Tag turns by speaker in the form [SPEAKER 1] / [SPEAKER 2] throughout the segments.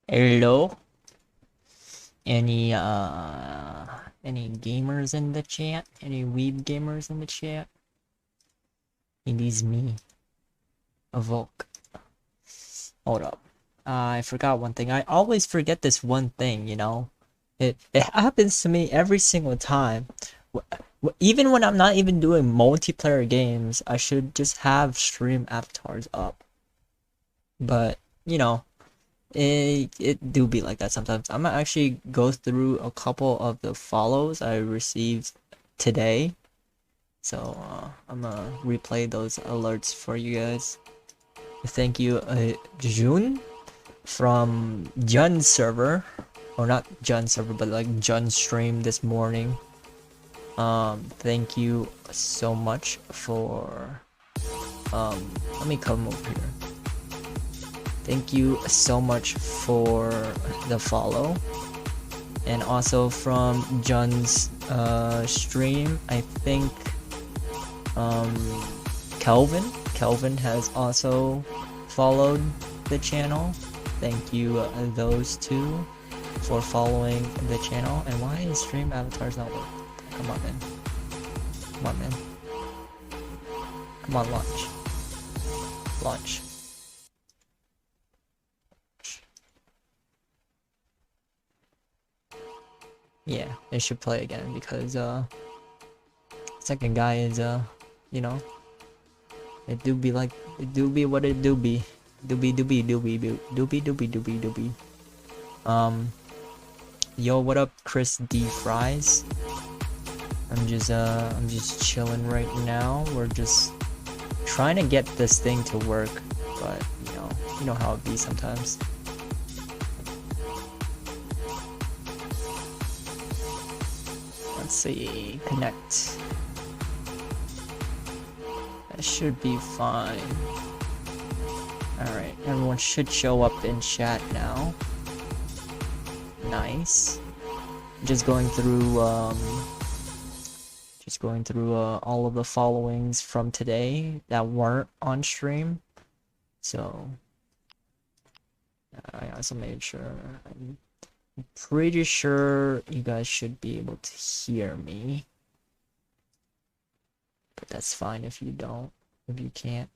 [SPEAKER 1] Hello? Any gamers in the chat? Any weeb gamers in the chat? It is me, a Volk. Hold up. I forgot one thing. I always forget this one thing, you know? It happens to me every single time. Even when I'm not even doing multiplayer games, I should just have stream avatars up. But, you know, it do be like that sometimes. I'm gonna actually go through a couple of the follows I received today. So I'm gonna replay those alerts for you guys. Thank you, June from Jun's server, or not Jun's server, but like Jun's stream this morning. Thank you so much for let me come over here. Thank you so much for the follow. And also from John's stream, I think Kelvin has also followed the channel. Thank you those two for following the channel. And why is stream avatars not working? Come on, man. Come on, man. Come on, launch. Launch. Yeah, it should play again because second guy is you know, it do be like it do be what it do be. Doobie. Yo, what up, Chris D Fries? I'm just chilling right now. We're just trying to get this thing to work, but you know how it be sometimes. Let's see, connect. That should be fine. Alright, everyone should show up in chat now. Nice. Just going through all of the followings from today that weren't on stream. So I also made sure. I'm pretty sure you guys should be able to hear me. But that's fine if you don't, if you can't.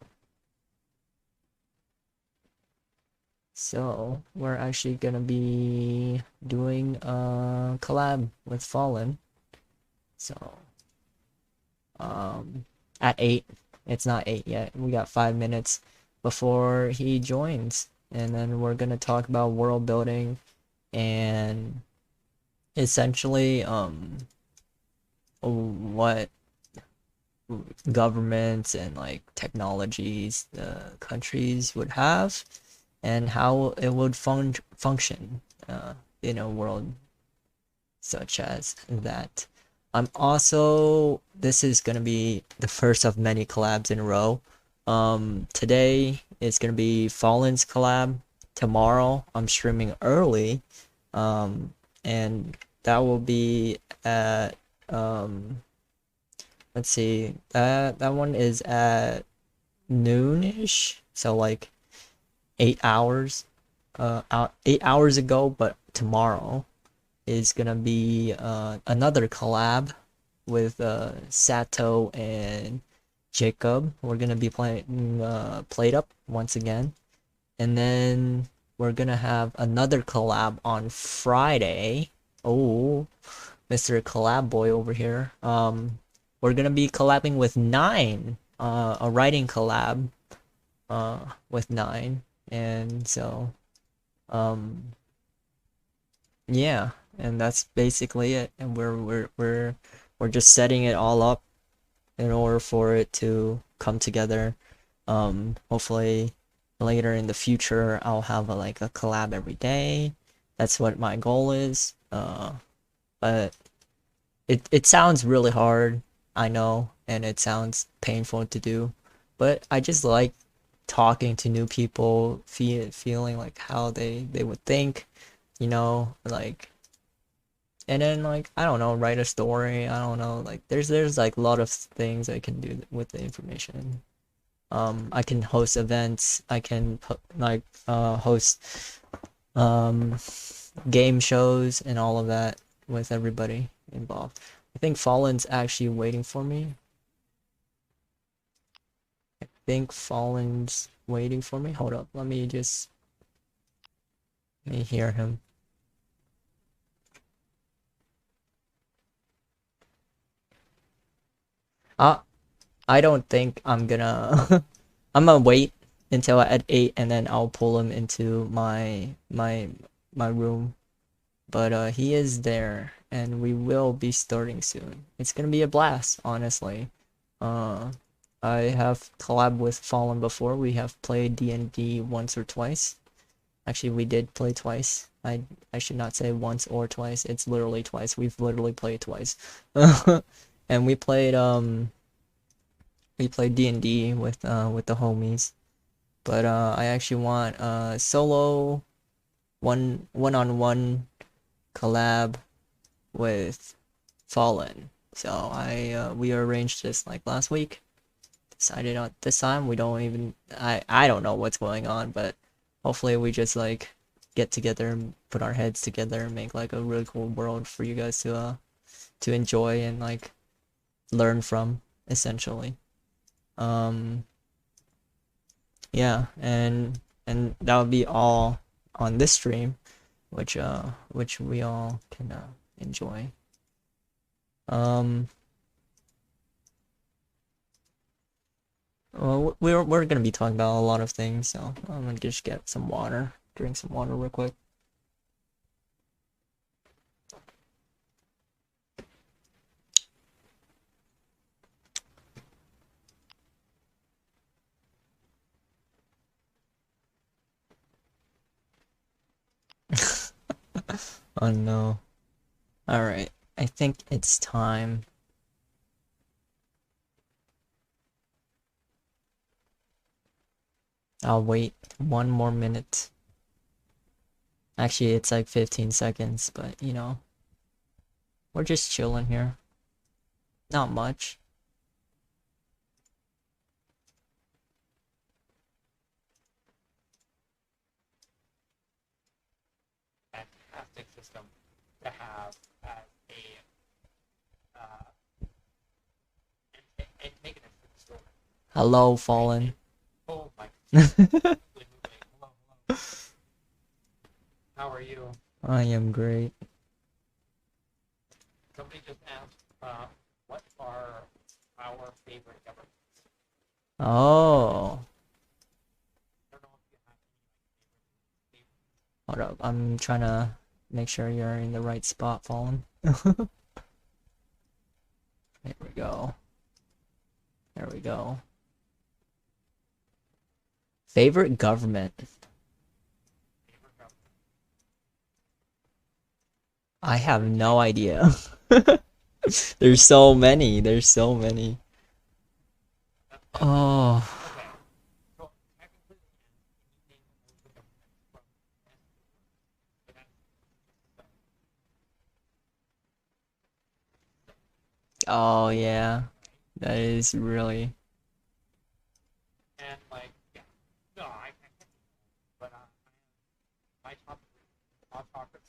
[SPEAKER 1] So we're actually gonna be doing a collab with Fallen. So at 8, it's not 8 yet. We got 5 minutes before he joins, and then we're gonna talk about world building and essentially what governments and like technologies the countries would have and how it would function in a world such as that. I'm also, this is gonna be the first of many collabs in a row. Today is gonna be Fallen's collab. Tomorrow I'm streaming early, and that will be at let's see, that one is at noonish, so like 8 hours 8 hours ago. But tomorrow is gonna be another collab with Sato and Jacob. We're gonna be playing Played Up once again, and then we're gonna have another collab on Friday. Oh, Mr. Collab Boy over here. We're gonna be collabing with Nine, a writing collab with Nine, and so yeah, and that's basically it. And we're just setting it all up in order for it to come together. Hopefully later in the future I'll have like a collab every day. That's what my goal is. But it sounds really hard, I know, and it sounds painful to do, but I just like talking to new people, feeling like how they would think, you know, like, and then like, I don't know, write a story. I don't know, like there's like a lot of things I can do with the information. I can host events. I can like host um, game shows and all of that with everybody involved. I think Fallen's actually waiting for me. I think Fallen's waiting for me. Hold up, let me hear him. I don't think I'm gonna I'm gonna wait until at 8 and then I'll pull him into my room. But he is there and we will be starting soon. It's gonna be a blast, honestly. Uh I have collabed with Fallen before. We have played D&D once or twice. Actually, we did play twice. I should not say once or twice. It's literally twice. We've literally played twice. And we played D&D with the homies. But I actually want solo one-on-one collab with Fallen. So we arranged this like last week. Decided on this time. We don't even I don't know what's going on, but hopefully we just like get together and put our heads together and make like a really cool world for you guys to enjoy and like learn from, essentially. Um yeah, and that would be all on this stream, which we all can enjoy. Well, we're gonna be talking about a lot of things, so I'm gonna just get some water, drink some water real quick. Oh no. Alright, I think it's time. I'll wait 1 more minute. Actually, it's like 15 seconds, but you know, we're just chilling here. Not much.
[SPEAKER 2] Fantastic system to have as and make it into the store.
[SPEAKER 1] Hello, Fallen.
[SPEAKER 2] Oh my God. Hello. How are you?
[SPEAKER 1] I am great.
[SPEAKER 2] Somebody just asked, what are our favorite governments?
[SPEAKER 1] Oh,
[SPEAKER 2] I don't know if you have any favorites.
[SPEAKER 1] hold up. I'm trying to make sure you're in the right spot, Fallen. There we go. There we go. Favorite government?
[SPEAKER 2] Favorite government.
[SPEAKER 1] I have no idea. There's so many. There's so many. Oh.
[SPEAKER 2] Okay. So technically, can you name all the governments from
[SPEAKER 1] Oh yeah. That is really.
[SPEAKER 2] and like yeah. No, I can't. But my top three autocracy.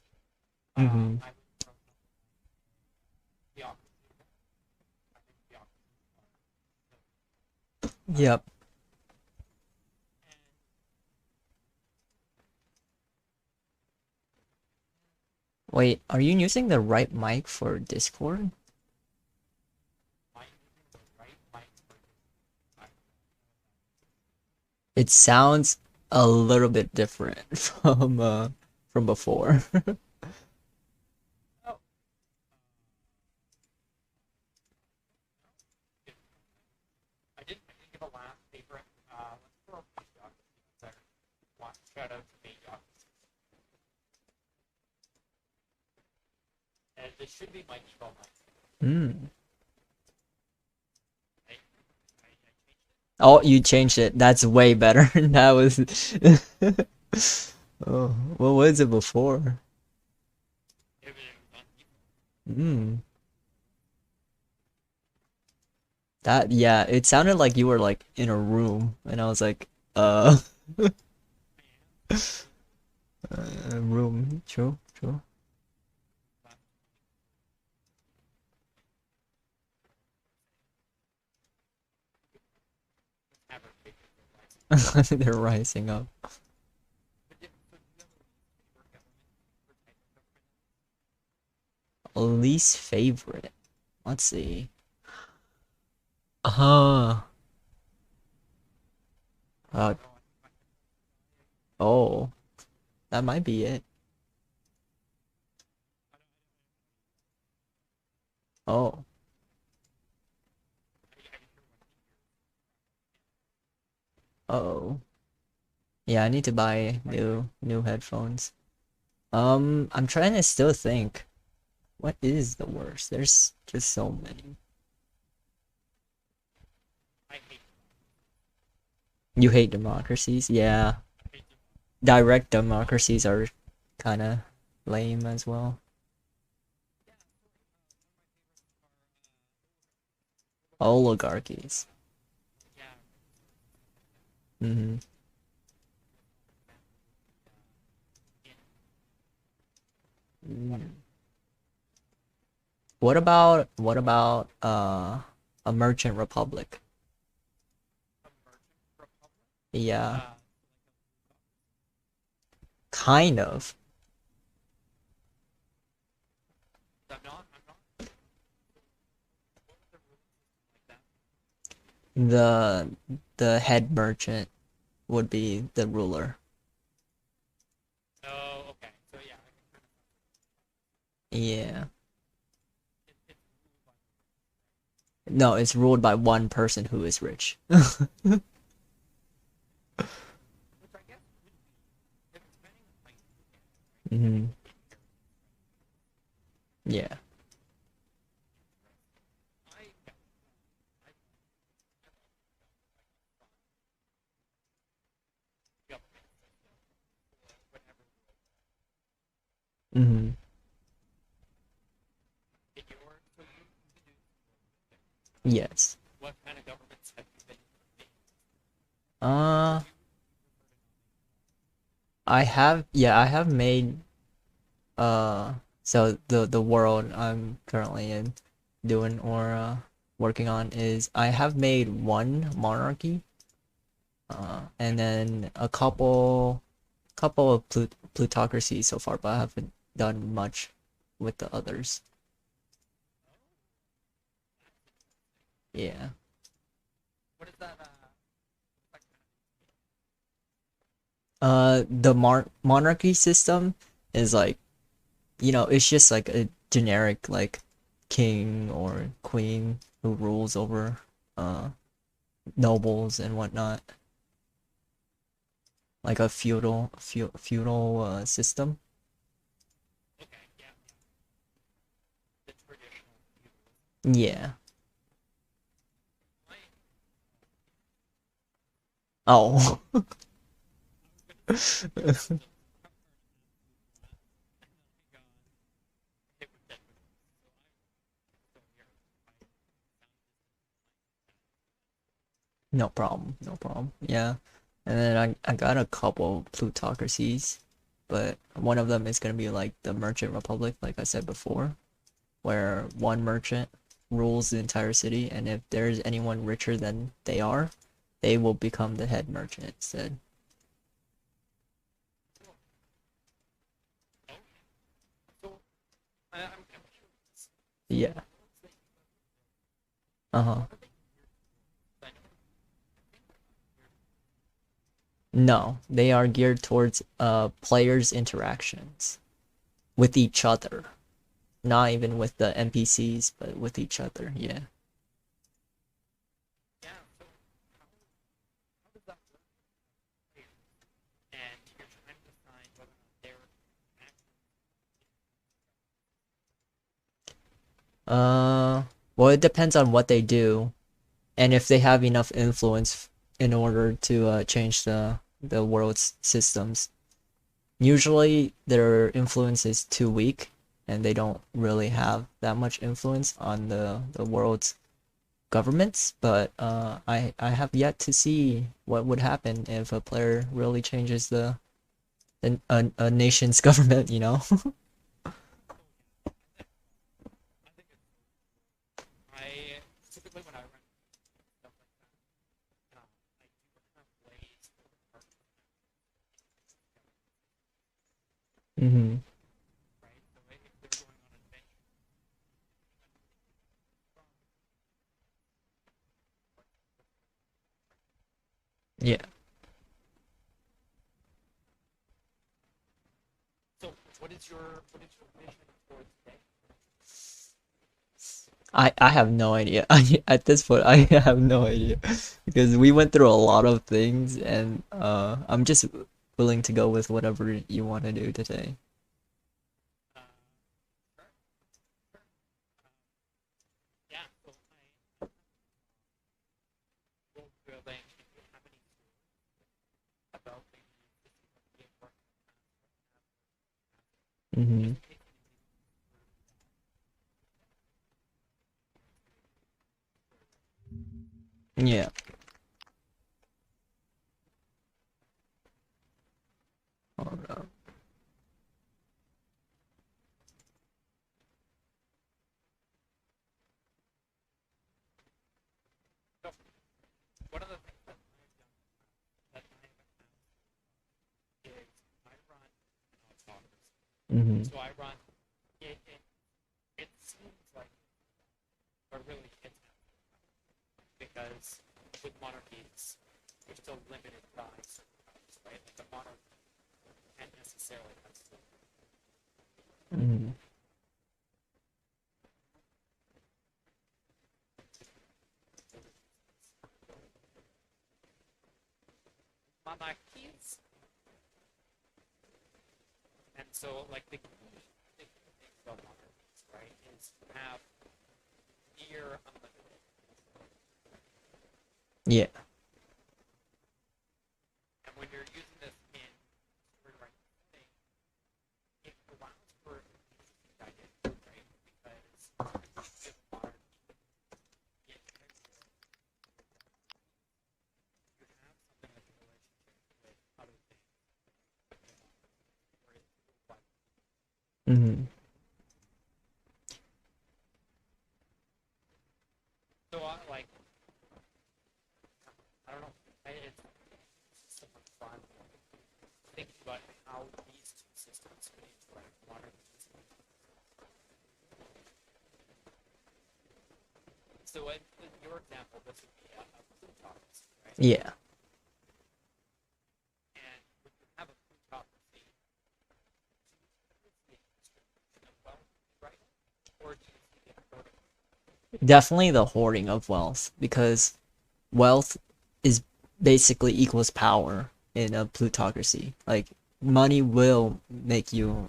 [SPEAKER 1] Mm-hmm.
[SPEAKER 2] I would throw theocracy. I think theocracy.
[SPEAKER 1] Yep.
[SPEAKER 2] And
[SPEAKER 1] Wait, are you using the right mic for Discord?
[SPEAKER 2] my using the right mic for this.
[SPEAKER 1] It sounds a little bit different from before.
[SPEAKER 2] Oh, I didn't give a last favorite. Let's throw a theocracy there. Shout out to theocracy. And this should be my default mic.
[SPEAKER 1] Hmm.
[SPEAKER 2] I changed it.
[SPEAKER 1] Oh, you changed it. That's way better. That was. Oh, what was it before?
[SPEAKER 2] It was on default.
[SPEAKER 1] Hmm. That, yeah, it sounded like you were like in a room, and I was like, uh, Room. True. True.
[SPEAKER 2] Have a big license.
[SPEAKER 1] They're rising up.
[SPEAKER 2] But yeah, so do you have a favorite government or type of government?
[SPEAKER 1] Least favorite. Let's see. Uh, uh,
[SPEAKER 2] Oh, I think
[SPEAKER 1] oh, that might be it. Oh,
[SPEAKER 2] I can hear one
[SPEAKER 1] oh. Yeah, I need to buy new headphones. I'm trying to still think. What is the worst? There's just so many.
[SPEAKER 2] I hate
[SPEAKER 1] You hate democracies? Yeah.
[SPEAKER 2] I hate
[SPEAKER 1] Direct democracies are kind of lame as well.
[SPEAKER 2] yeah,
[SPEAKER 1] Oligarchies.
[SPEAKER 2] yeah,
[SPEAKER 1] Mm-hmm. Mm. What about a merchant republic?
[SPEAKER 2] a merchant republic.
[SPEAKER 1] Yeah,
[SPEAKER 2] Uh,
[SPEAKER 1] kind of.
[SPEAKER 2] I'm not. What was the ruling system like that?
[SPEAKER 1] The the head merchant would be the ruler.
[SPEAKER 2] Oh, okay. So yeah, I can kind of.
[SPEAKER 1] Yeah.
[SPEAKER 2] It's ruled by,
[SPEAKER 1] No, it's ruled by one person who is rich.
[SPEAKER 2] which I guess would be, if depending on how you look at it, right?
[SPEAKER 1] Hmm.
[SPEAKER 2] Inheritance,
[SPEAKER 1] Yeah.
[SPEAKER 2] right? Yeah, I love government system or whatever
[SPEAKER 1] Hmm.
[SPEAKER 2] in your. So you've been doing some worldbuilding.
[SPEAKER 1] Yes.
[SPEAKER 2] What kind of governments have you been in? Or
[SPEAKER 1] Uh,
[SPEAKER 2] do you prefer to not make
[SPEAKER 1] I have made so the world I'm currently in doing or working on is I have made one monarchy, and then a couple of plutocracies so far, but I haven't done much with the others. Yeah.
[SPEAKER 2] what is that? What kind
[SPEAKER 1] The monarchy system is like, it's just like a generic like king or queen who rules over uh nobles and whatnot, like a feudal system.
[SPEAKER 2] of? Okay, yeah, yeah. The traditional feudalism.
[SPEAKER 1] Yeah.
[SPEAKER 2] I,
[SPEAKER 1] Oh.
[SPEAKER 2] I was gonna say feudalism covered an absolute blast, and then I got hit with technicals. So I'm still here. I sound distant from the mic.
[SPEAKER 1] No problem. No problem. Yeah. And then I got a couple plutocracies, but one of them is gonna be like the merchant republic, like I said before, where one merchant rules the entire city, and if there's anyone richer than they are, they will become the head merchant instead.
[SPEAKER 2] Cool. Okay. So I'm curious. So the
[SPEAKER 1] Yeah.
[SPEAKER 2] worlds that you have built,
[SPEAKER 1] Uh-huh.
[SPEAKER 2] are they geared towards? I know. I think they're not geared.
[SPEAKER 1] No, they are geared towards players' interactions with each other. Not even with the NPCs, but with each other. Yeah.
[SPEAKER 2] Yeah. So how does that work as players? And you're trying to decide whether or not their actions
[SPEAKER 1] Uh, well, it depends on what they do and if they have enough influence in order to change the world's systems. Usually, their influence is too weak, and they don't really have that much influence on the world's governments. But I have yet to see what would happen if a player really changes a nation's government, you know?
[SPEAKER 2] I think it's I typically when I run stuff like that, I do have ways for the partner,
[SPEAKER 1] Mm-hmm.
[SPEAKER 2] right? So if they're going on an adventure,
[SPEAKER 1] Yeah.
[SPEAKER 2] so what is your vision for today?
[SPEAKER 1] I have no idea. At this point, I have no idea because we went through a lot of things, and I'm just willing to go with whatever you want to do today.
[SPEAKER 2] Uh, sure, sure. Yeah. So I world building. If you have any about maybe this is what we have worked in the past,
[SPEAKER 1] Mm-hmm.
[SPEAKER 2] just in case
[SPEAKER 1] Yeah. Hold up.
[SPEAKER 2] so one of the things that I've done that I have is I run an autocracy.
[SPEAKER 1] Mm-hmm.
[SPEAKER 2] So I run it seems like but really it's not because with monarchies you're still limited by certain powers, right? Like a monarch can't necessarily have
[SPEAKER 1] Mm-hmm.
[SPEAKER 2] monarchies. And so like the key thing about monarchies, right, is you have near unlimited.
[SPEAKER 1] Yeah.
[SPEAKER 2] And when you're using this in story writing, it allows for an interesting dynamic, right? Because with monarchy, it you have something like a relationship with other things, where it's like
[SPEAKER 1] Mm-hmm.
[SPEAKER 2] so like I don't know, it's so much fun thinking about how these two systems could interact modern systems. So in your example, this would be a plutocracy, right?
[SPEAKER 1] Yeah.
[SPEAKER 2] And when you have a plutocracy, do you see the distribution of wealth, right? Or do you see it hoarding?
[SPEAKER 1] Definitely the hoarding of wealth because wealth is basically equals power in a plutocracy. Like money will make you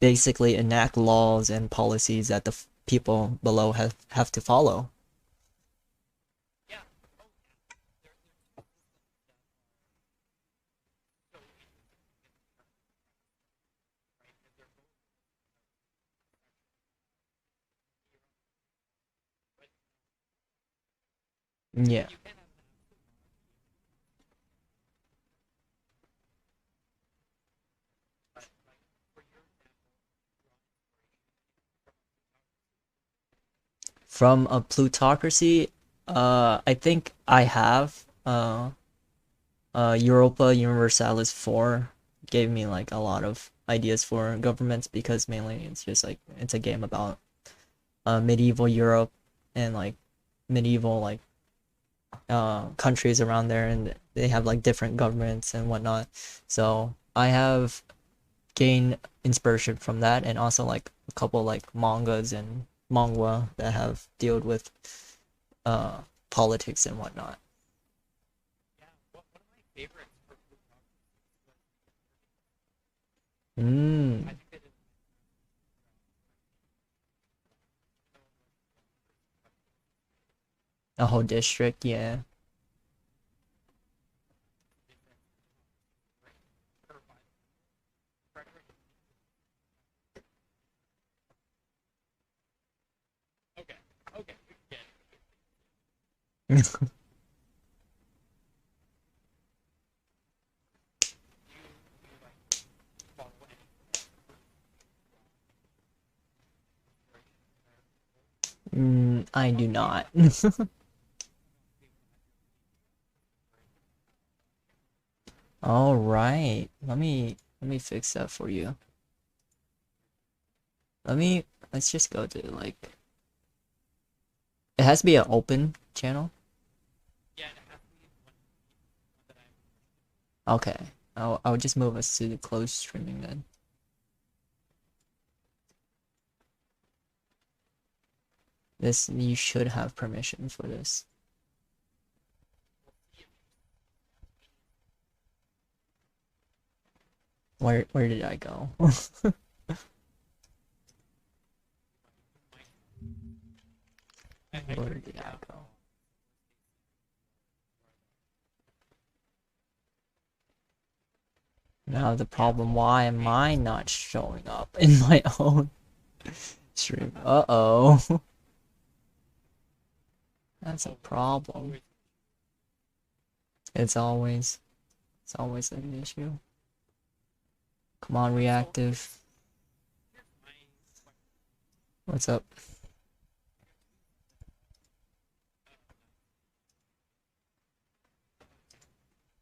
[SPEAKER 1] basically enact laws and policies that the people below have to follow.
[SPEAKER 2] Yeah. Oh, yeah. There are two systems that are so interesting to get the term, right? Because they're both but
[SPEAKER 1] Yeah.
[SPEAKER 2] you can have an absolute monarchy, but like for your example, draw inspiration from a plutocracy.
[SPEAKER 1] From a plutocracy, I think I have Europa Universalis 4 gave me like a lot of ideas for governments because mainly it's just like it's a game about medieval Europe and like medieval like countries around there, and they have like different governments and whatnot. So I have gained inspiration from that, and also like a couple like mangas and manga that have dealt with uh politics and whatnot.
[SPEAKER 2] Yeah, one of my favorites for plutocracies was the I
[SPEAKER 1] Mm,
[SPEAKER 2] think they did a nice job
[SPEAKER 1] a whole district, yeah.
[SPEAKER 2] okay, okay, we get it.
[SPEAKER 1] I do not. All right. Let me fix that for you. Let's just go to like it has to be an open channel.
[SPEAKER 2] Yeah, it has to be one that I'm.
[SPEAKER 1] Okay. I'll just move us to the closed streaming then. This you should have permission for this. Where did I go? Where did I go? Now the problem, why am I not showing up in my own stream? Uh-oh. That's a problem. It's always an issue. Come on, reactive. What's up?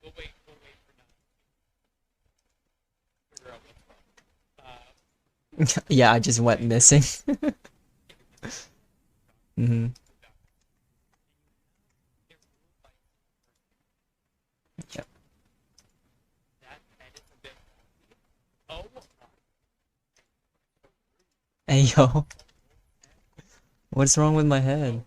[SPEAKER 2] We'll wait for now.
[SPEAKER 1] Yeah, I just went missing. Mm-hmm. Yep.
[SPEAKER 2] Oh,
[SPEAKER 1] Hey, yo. What's wrong with my head?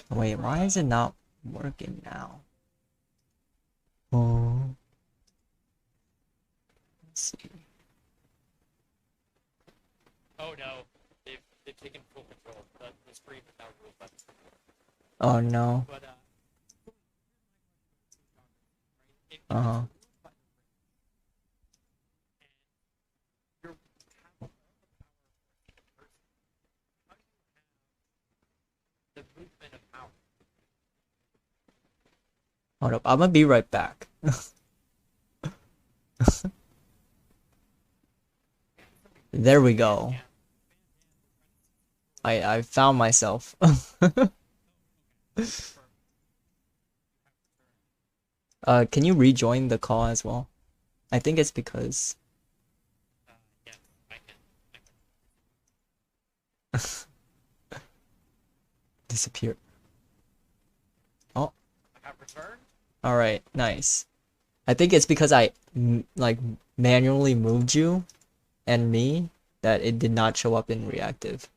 [SPEAKER 1] Wait, why is it not working now? Oh. Let's see.
[SPEAKER 2] oh no, they've taken full control. The screen is now ruled by the screen.
[SPEAKER 1] Oh no.
[SPEAKER 2] But
[SPEAKER 1] Uh-huh.
[SPEAKER 2] the movement of power.
[SPEAKER 1] Hold up, I'm gonna be right back. There we go. I found myself. Can you rejoin the call as well? I think it's because
[SPEAKER 2] Yes, I can.
[SPEAKER 1] disappeared. Oh,
[SPEAKER 2] I have returned.
[SPEAKER 1] all right, nice. I think it's because I like manually moved you and me that it did not show up in reactive.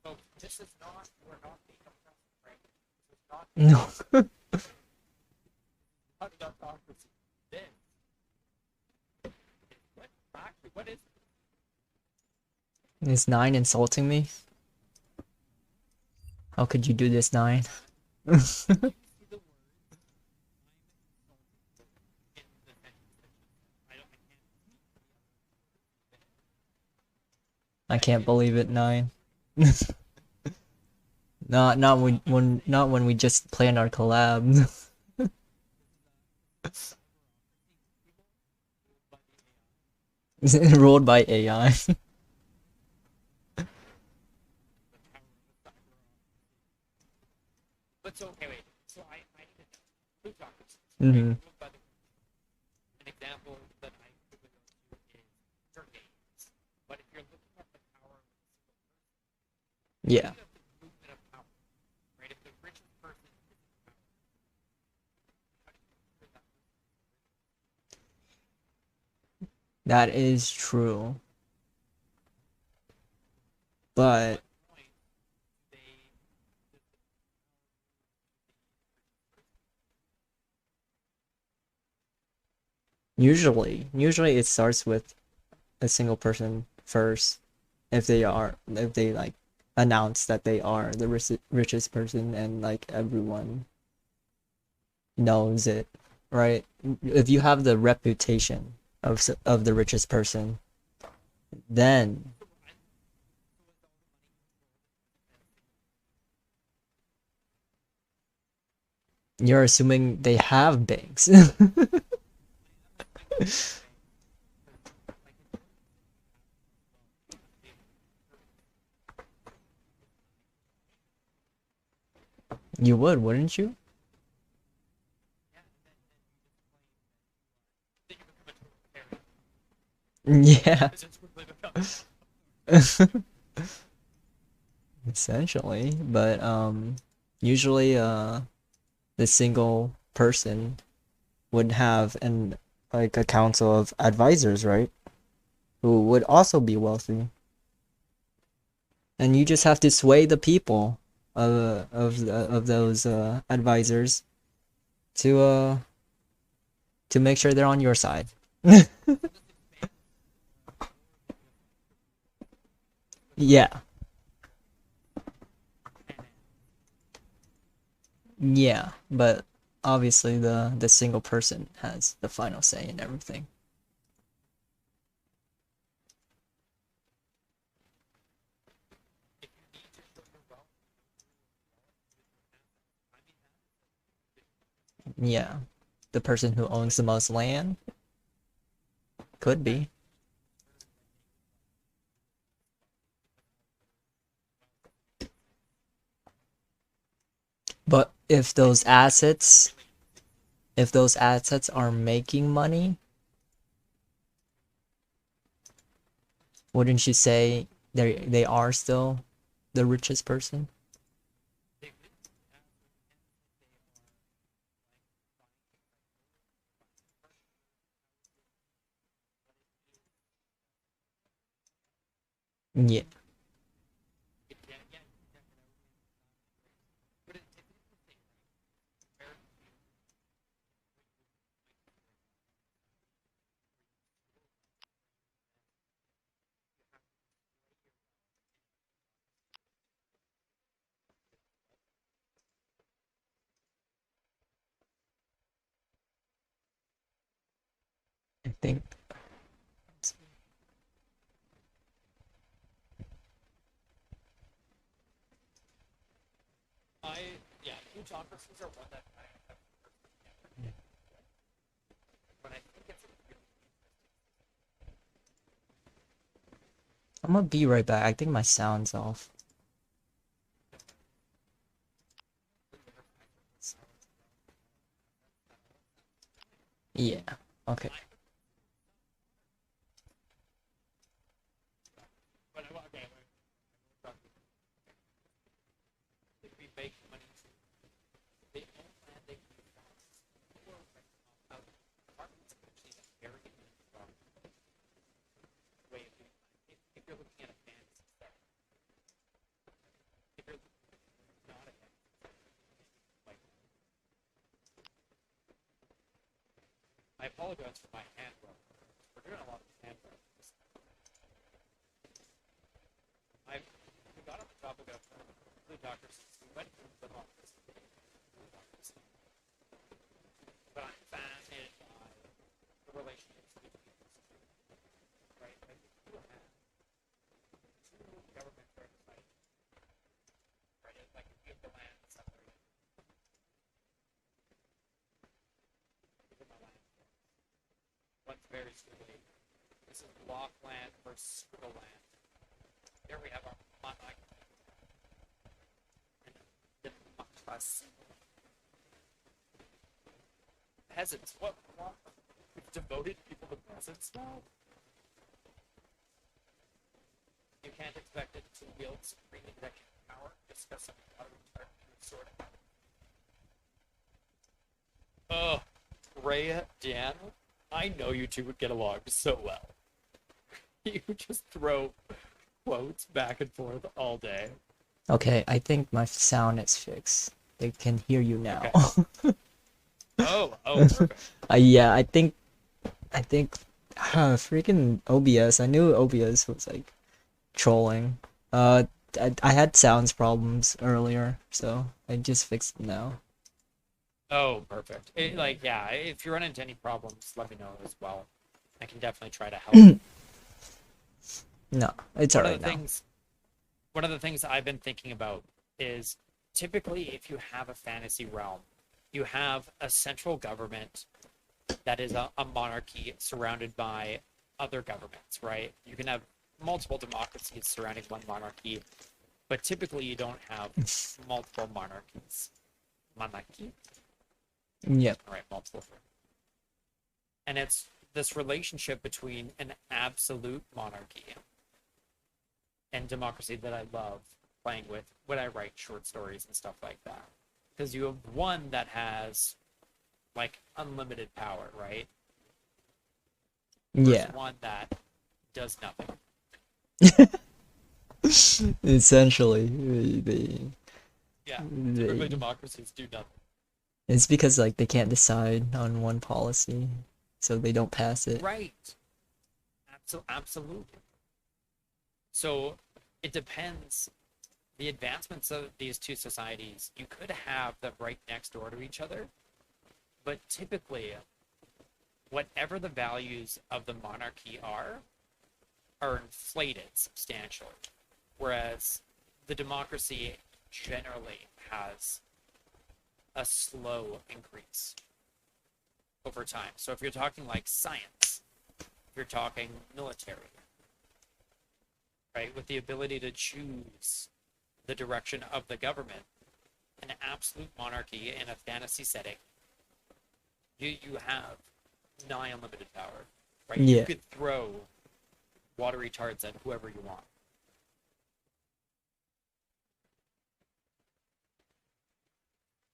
[SPEAKER 2] Oh, this is not. We're not being oppressed, right? This is not.
[SPEAKER 1] No.
[SPEAKER 2] How did that talk with this? What? Actually, what is?
[SPEAKER 1] Is 9 insulting me? How could you do this, 9?
[SPEAKER 2] See the words. In the sentence.
[SPEAKER 1] I can't believe it, 9. Not when we just planned our collab. Ruled by AI.
[SPEAKER 2] But so okay, wait. So I need to know. Who talks?
[SPEAKER 1] Mm-hmm.
[SPEAKER 2] An example that I could go to is your games. But if you're looking at the power of a single person,
[SPEAKER 1] Yeah.
[SPEAKER 2] think of the movement of power, right? If the richest person is in power, how do you consider that person?
[SPEAKER 1] That is true. But
[SPEAKER 2] What point do they
[SPEAKER 1] usually it starts with a single person first if they like announce that they are the richest person and like everyone knows it, right? If you have the reputation of the richest person, then You're assuming they have banks. You would, wouldn't you? Yeah, essentially. But usually the single person would have an like a council of advisors, right? Who would also be wealthy. And you just have to sway the people of those advisors to make sure they're on your side. Yeah. Yeah, but obviously the single person has the final say in everything. Yeah. The person who owns the most land could be. But if those assets are making money, wouldn't you say they are still the richest person? Yeah. I think
[SPEAKER 2] Yeah, plutocracies are one that I have, but I think it's a really
[SPEAKER 1] I'm gonna be right back. I think my sound's off. Yeah. Okay.
[SPEAKER 2] but okay, if we make money to they own land they can or out apartments actually a very way of doing that. If you're looking at a fantasy set, if you're not a like I apologize for my hand rub. We're doing a lot of hand rub. We got on the topic of the doctors. We went through the doctors. But I'm fascinated by the relationships between right? Like if you have two governments are fighting, right? Like if you have the land separated, look at my land. One's very strictly. This is block land versus scribble land. Here we have our monarchy and democracy. Peasants. What? We've devoted people to peasants now? You can't expect it to wield supreme executive power just because something got to sort of. Oh, Rhea, Dan, I know you two would get along so well. You just throw quotes back and forth all day.
[SPEAKER 1] Okay, I think my sound is fixed. They can hear you now.
[SPEAKER 2] Okay. Oh, perfect.
[SPEAKER 1] Yeah, I think freaking OBS. I knew OBS was like trolling. Uh, I had sounds problems earlier, so I just fixed them now.
[SPEAKER 2] Oh, perfect. Like, yeah, if you run into any problems, let me know as well. I can definitely try to help.
[SPEAKER 1] No, it's
[SPEAKER 2] One of
[SPEAKER 1] alright
[SPEAKER 2] the
[SPEAKER 1] now.
[SPEAKER 2] things, one of the things I've been thinking about is typically if you have a fantasy realm, you have a central government that is a monarchy surrounded by other governments, right? You can have multiple democracies surrounding one monarchy, but typically you don't have multiple monarchies. Monarchy?
[SPEAKER 1] Yep.
[SPEAKER 2] All right, multiple. And it's this relationship between an absolute monarchy and democracy that I love playing with when I write short stories and stuff like that. Because you have one that has like unlimited power, right? Versus
[SPEAKER 1] Yeah.
[SPEAKER 2] one that does nothing.
[SPEAKER 1] Essentially,
[SPEAKER 2] Yeah, typically
[SPEAKER 1] they
[SPEAKER 2] democracies do nothing.
[SPEAKER 1] it's because like they can't decide on one policy, so they don't pass it.
[SPEAKER 2] Right. Absolutely. So it depends. The advancements of these two societies, you could have them right next door to each other, but typically, whatever the values of the monarchy are inflated substantially, whereas the democracy generally has a slow increase over time. So if you're talking like science, if you're talking military, right, with the ability to choose the direction of the government, an absolute monarchy in a fantasy setting, you have nigh unlimited power, right? You
[SPEAKER 1] Yeah.
[SPEAKER 2] could throw watery tarts at whoever you want.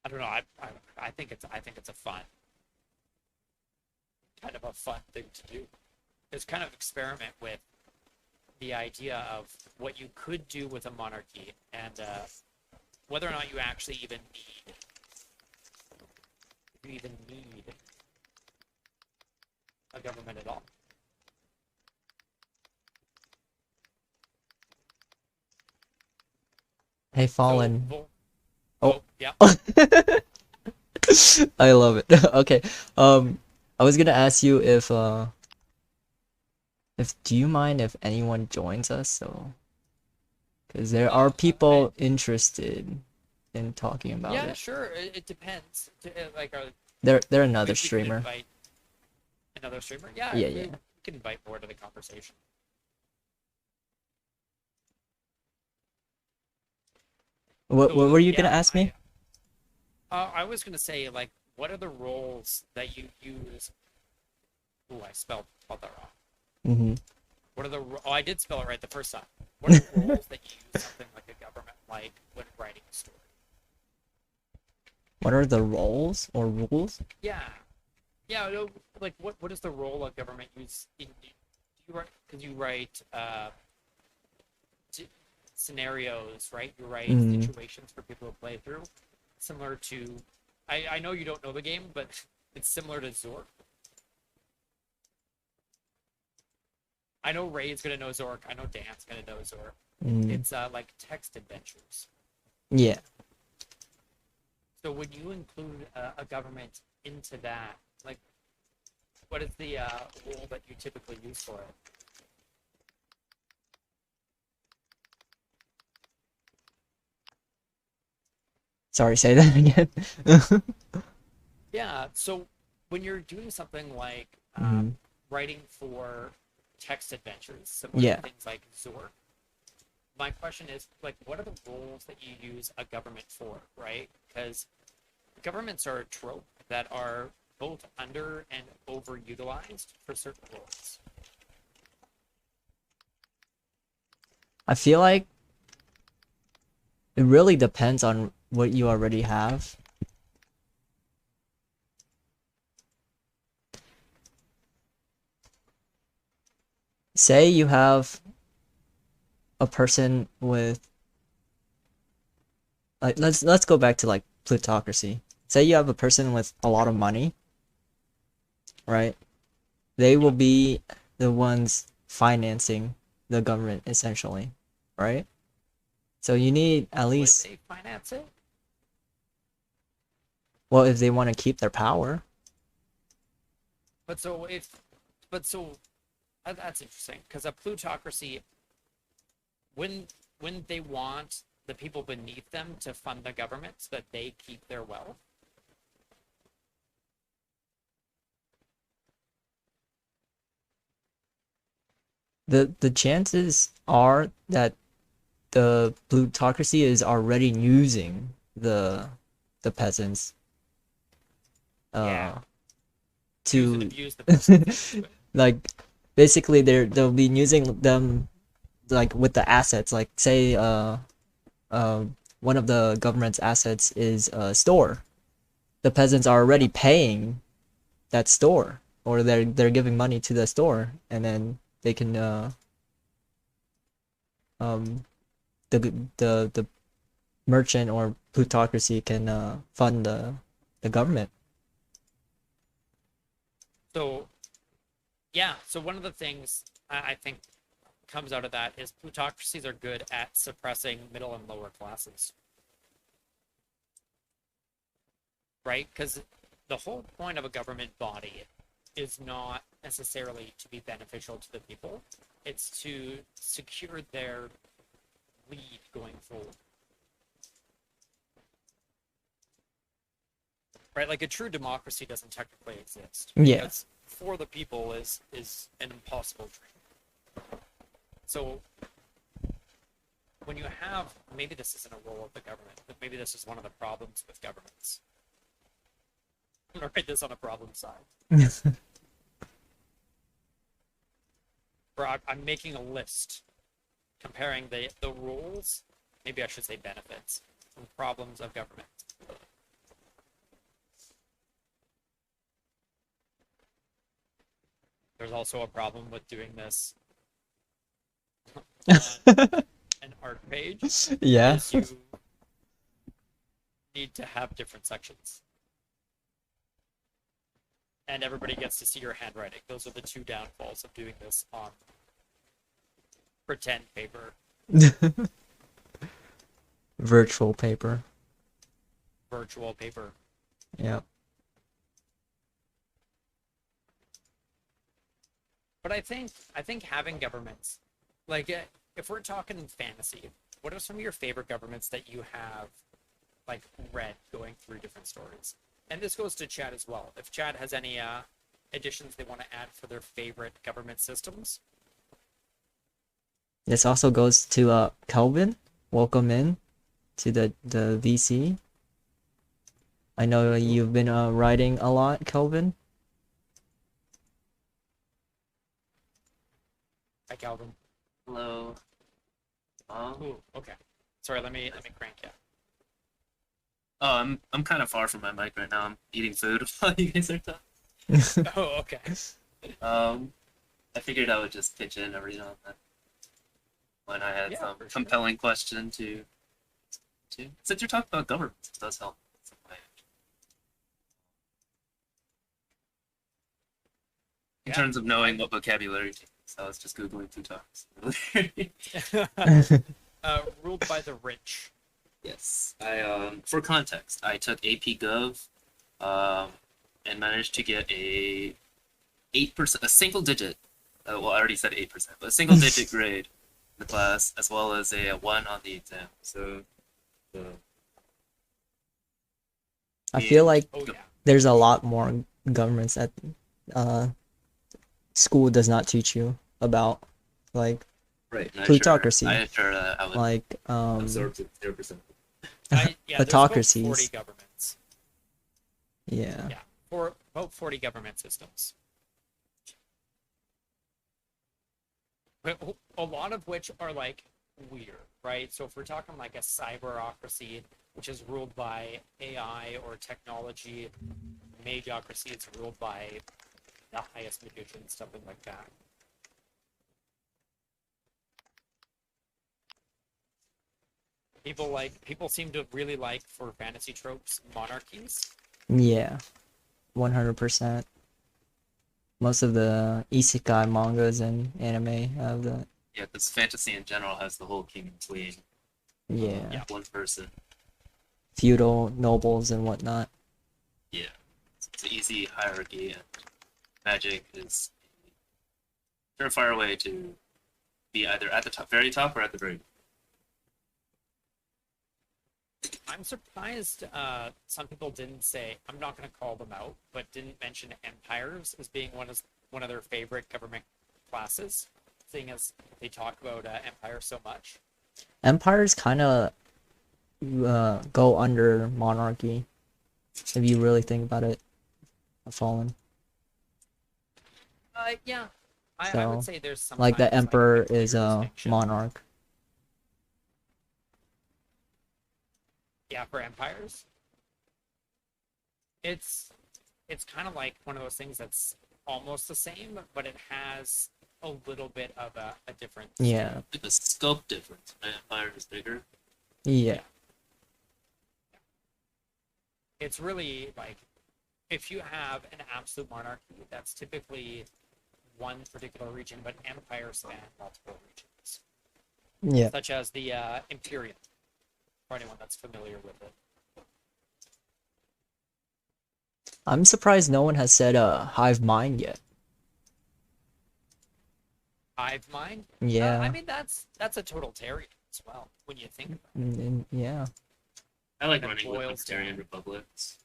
[SPEAKER 2] I don't know. I think it's a fun kind of a fun thing to do. It's kind of experiment with the idea of what you could do with a monarchy and whether or not you actually even need a government at all.
[SPEAKER 1] Hey,
[SPEAKER 2] So,
[SPEAKER 1] Fallen. Oh.
[SPEAKER 2] oh yeah.
[SPEAKER 1] I love it. Okay. I was gonna ask you if do you mind if anyone joins us? So, because there are people interested in talking about
[SPEAKER 2] Yeah,
[SPEAKER 1] it.
[SPEAKER 2] sure. It depends. Like,
[SPEAKER 1] They're another
[SPEAKER 2] we could
[SPEAKER 1] streamer.
[SPEAKER 2] invite another streamer. Yeah,
[SPEAKER 1] Yeah,
[SPEAKER 2] we
[SPEAKER 1] yeah.
[SPEAKER 2] can invite more to the conversation.
[SPEAKER 1] What
[SPEAKER 2] So
[SPEAKER 1] were you gonna
[SPEAKER 2] yeah,
[SPEAKER 1] ask me?
[SPEAKER 2] I was gonna say like, what are the roles that you use? Oh, I spelled that wrong.
[SPEAKER 1] Mm-hmm.
[SPEAKER 2] What are the? Oh, I did spell it right the first time. What are the roles that you use something like a government like when writing a story?
[SPEAKER 1] What are the roles or rules?
[SPEAKER 2] Yeah, yeah. No, like what is the role of government use in? Do you write because you write scenarios, right? You write
[SPEAKER 1] Mm.
[SPEAKER 2] situations for people to play through, similar to. I know you don't know the game, but it's similar to Zork. I know Ray's gonna know Zork. I know Dan's gonna know Zork.
[SPEAKER 1] Mm.
[SPEAKER 2] It's like text adventures.
[SPEAKER 1] Yeah.
[SPEAKER 2] So would you include a government into that? Like, what is the rule that you typically use for it?
[SPEAKER 1] Sorry, say that again.
[SPEAKER 2] Yeah. So when you're doing something like
[SPEAKER 1] Mm.
[SPEAKER 2] writing for text adventures, similar to
[SPEAKER 1] Yeah.
[SPEAKER 2] things like Zork, my question is like, what are the roles that you use a government for, right? Because governments are a trope that are both under and overutilized for certain roles.
[SPEAKER 1] I feel like it really depends on what you already have. Say you have a person with like let's go back to like plutocracy. Say you have a person with a lot of money, right? They will
[SPEAKER 2] Yeah.
[SPEAKER 1] be the ones financing the government essentially, right? So you need at
[SPEAKER 2] Would
[SPEAKER 1] least,
[SPEAKER 2] they finance it?
[SPEAKER 1] well, if they want to keep their power.
[SPEAKER 2] But so if, but so that's interesting because a plutocracy, when when they want the people beneath them to fund the government so that they keep their wealth,
[SPEAKER 1] The chances are that the plutocracy is already using the peasants
[SPEAKER 2] Yeah,
[SPEAKER 1] uh
[SPEAKER 2] use and
[SPEAKER 1] to
[SPEAKER 2] abuse the peasants. But
[SPEAKER 1] like basically they'll be using them like with the assets, like say uh one of the government's assets is a store. The peasants are
[SPEAKER 2] yeah,
[SPEAKER 1] already paying that store, or they're giving money to the store, and then they can um the merchant or plutocracy can fund the government.
[SPEAKER 2] so yeah, so one of the things I think comes out of that is plutocracies are good at suppressing middle and lower classes, right? Because the whole point of a government body is not necessarily to be beneficial to the people, it's to secure their lead going forward, right? Like a true democracy doesn't technically exist
[SPEAKER 1] Yeah.
[SPEAKER 2] because for the people is an impossible dream. So when you have, maybe this isn't a role of the government, but maybe this is one of the problems with governments. I'm gonna write this on a problem side. Where I'm making a list comparing the roles, maybe I should say benefits, and problems of government. There's also a problem with doing this on an art page,
[SPEAKER 1] Yeah.
[SPEAKER 2] is you need to have different sections. And everybody gets to see your handwriting. Those are the two downfalls of doing this on pretend paper,
[SPEAKER 1] Virtual paper.
[SPEAKER 2] virtual paper.
[SPEAKER 1] Yeah.
[SPEAKER 2] But I think having governments, like if we're talking fantasy, what are some of your favorite governments that you have like read going through different stories? And this goes to Chad as well. If Chad has any additions they want to add for their favorite government systems.
[SPEAKER 1] This also goes to Kelvin. Welcome in to the VC. I know you've been writing a lot, Kelvin.
[SPEAKER 2] Hi, Calvin.
[SPEAKER 3] Hello.
[SPEAKER 2] Ooh, okay. Sorry, let me crank you.
[SPEAKER 3] Oh, I'm kind of far from my mic right now. I'm eating food while you guys are talking.
[SPEAKER 2] Oh, okay.
[SPEAKER 3] Um, I figured I would just pitch in every now and then when I had
[SPEAKER 2] Yeah,
[SPEAKER 3] some
[SPEAKER 2] for sure.
[SPEAKER 3] compelling question to. Since you're talking about government, it does help. In
[SPEAKER 2] Yeah.
[SPEAKER 3] terms of knowing what vocabulary to use, I was just googling two talks earlier.
[SPEAKER 2] Ruled by the rich.
[SPEAKER 3] Yes, I for context, I took AP Gov, um, and managed to get a 8%, a single digit. Well, I already said 8%, but a single digit grade in the class, as well as a 1 on the exam. So, uh,
[SPEAKER 1] I feel
[SPEAKER 3] being
[SPEAKER 1] like
[SPEAKER 2] Oh yeah.
[SPEAKER 1] there's a lot more governments that uh school does not teach you about, like
[SPEAKER 3] right, and
[SPEAKER 1] plutocracy,
[SPEAKER 3] I assure that I would
[SPEAKER 1] like
[SPEAKER 3] absorb it 0%.
[SPEAKER 2] Yeah. There's about 40
[SPEAKER 1] autocracies.
[SPEAKER 2] governments.
[SPEAKER 1] Yeah.
[SPEAKER 2] Yeah, for about 40 government systems. But a lot of which are like weird, right? So if we're talking like a cyberocracy, which is ruled by AI or technology, magocracy is ruled by the highest magician, something like that. People seem to really like for fantasy tropes monarchies.
[SPEAKER 1] Yeah. 100%. Most of the isekai mangas and anime have that.
[SPEAKER 3] Yeah, because fantasy in general has the whole king and queen,
[SPEAKER 1] Yeah.
[SPEAKER 2] Yeah.
[SPEAKER 3] one person.
[SPEAKER 1] Feudal nobles and whatnot.
[SPEAKER 3] Yeah, it's an easy hierarchy, and magic is a surefire way to be either at the top, very top, or at the very.
[SPEAKER 2] I'm surprised some people didn't say, I'm not going to call them out, but didn't mention empires as being one of their favorite government classes. seeing as they talk about empire so much.
[SPEAKER 1] Empires kind of go under monarchy, if you really think about it. A fallen.
[SPEAKER 2] Yeah, I
[SPEAKER 1] So,
[SPEAKER 2] would say there's sometimes
[SPEAKER 1] like the emperor
[SPEAKER 2] clear
[SPEAKER 1] is a
[SPEAKER 2] distinction.
[SPEAKER 1] monarch.
[SPEAKER 2] Yeah, for empires, it's kind of like one of those things that's almost the same, but it has a little bit of a difference.
[SPEAKER 1] Yeah.
[SPEAKER 3] Like the scope difference. My empire is bigger.
[SPEAKER 1] Yeah.
[SPEAKER 2] It's really like if you have an absolute monarchy, that's typically one particular region, but empires span multiple regions,
[SPEAKER 1] Yeah.
[SPEAKER 2] such as the Imperium, for anyone that's familiar with it.
[SPEAKER 1] I'm surprised no one has said hive mind yet.
[SPEAKER 2] Hive mind?
[SPEAKER 1] Yeah.
[SPEAKER 2] I mean, that's a totalitarian as well, when you think about it.
[SPEAKER 1] Yeah.
[SPEAKER 3] I like
[SPEAKER 2] That
[SPEAKER 3] running with
[SPEAKER 2] boils
[SPEAKER 3] libertarian
[SPEAKER 2] down.
[SPEAKER 3] republics.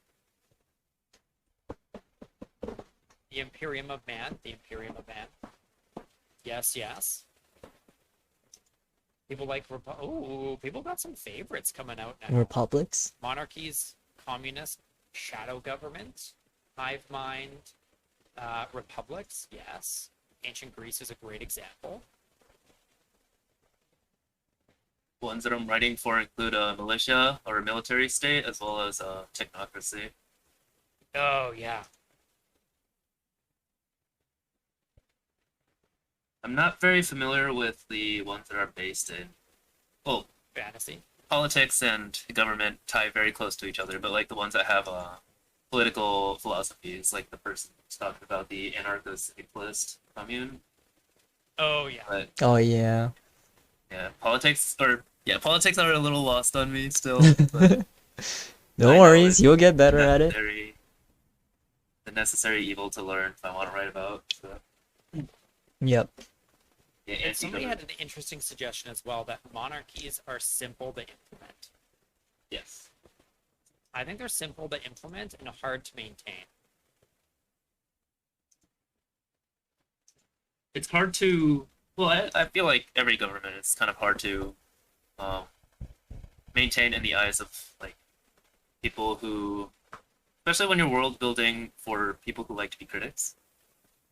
[SPEAKER 2] The Imperium of Man, the Imperium of Man. Yes, yes. People like people got some favorites coming out now.
[SPEAKER 1] Republics.
[SPEAKER 2] Monarchies, communist, shadow government, hive mind, republics. Yes, ancient Greece is a great example.
[SPEAKER 3] Ones that I'm writing for include a militia or a military state, as well as a technocracy.
[SPEAKER 2] Oh yeah,
[SPEAKER 3] I'm not very familiar with the ones that are based in, well,
[SPEAKER 2] fantasy.
[SPEAKER 3] politics and government tie very close to each other, but like the ones that have political philosophies, like the person who's talking about the anarcho-syndicalist commune.
[SPEAKER 2] Oh yeah.
[SPEAKER 3] But
[SPEAKER 1] Oh yeah.
[SPEAKER 3] yeah, politics are a little lost on me still. But
[SPEAKER 1] No
[SPEAKER 3] I know
[SPEAKER 1] worries,
[SPEAKER 3] it's
[SPEAKER 1] you'll get better at it.
[SPEAKER 3] the necessary evil to learn if I want to write about. So,
[SPEAKER 1] Yep.
[SPEAKER 3] yeah,
[SPEAKER 2] And somebody had
[SPEAKER 3] anti-government.
[SPEAKER 2] an interesting suggestion as well that monarchies are simple to implement.
[SPEAKER 3] Yes.
[SPEAKER 2] I think they're simple to implement and hard to maintain.
[SPEAKER 3] It's hard to. Well, I feel like every government is kind of hard to um, maintain in the eyes of like people who, especially when you're world building for people who like to be critics.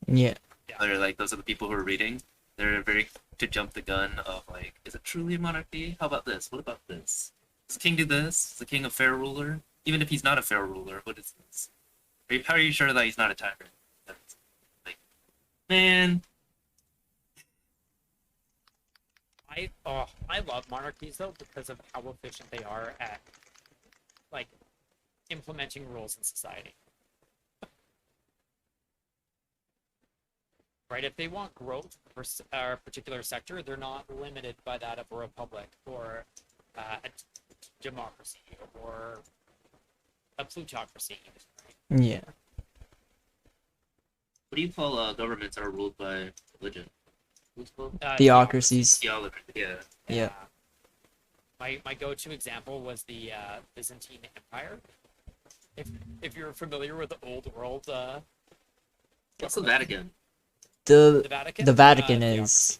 [SPEAKER 1] Yeah.
[SPEAKER 3] They're like those are the people who are reading. They're very to jump the gun of like, is it truly a monarchy? How about this? What about this? Does the king do this? Is the king a fair ruler? Even if he's not a fair ruler, what is this? How are you sure that he's not a tyrant? That's, like, man,
[SPEAKER 2] I love monarchies though because of how efficient they are at like implementing rules in society. Right? If they want growth for a particular sector, they're not limited by that of a republic or a democracy or a plutocracy. Right?
[SPEAKER 1] Yeah.
[SPEAKER 3] what do you call governments that are ruled by religion? What's it called?
[SPEAKER 1] Theocracies.
[SPEAKER 3] Theology. Yeah.
[SPEAKER 1] Yeah.
[SPEAKER 2] My go-to example was the Byzantine Empire. If you're familiar with the old world,
[SPEAKER 3] What's the Vatican?
[SPEAKER 1] The
[SPEAKER 2] Vatican.
[SPEAKER 1] the Vatican
[SPEAKER 2] Theocracy.
[SPEAKER 1] is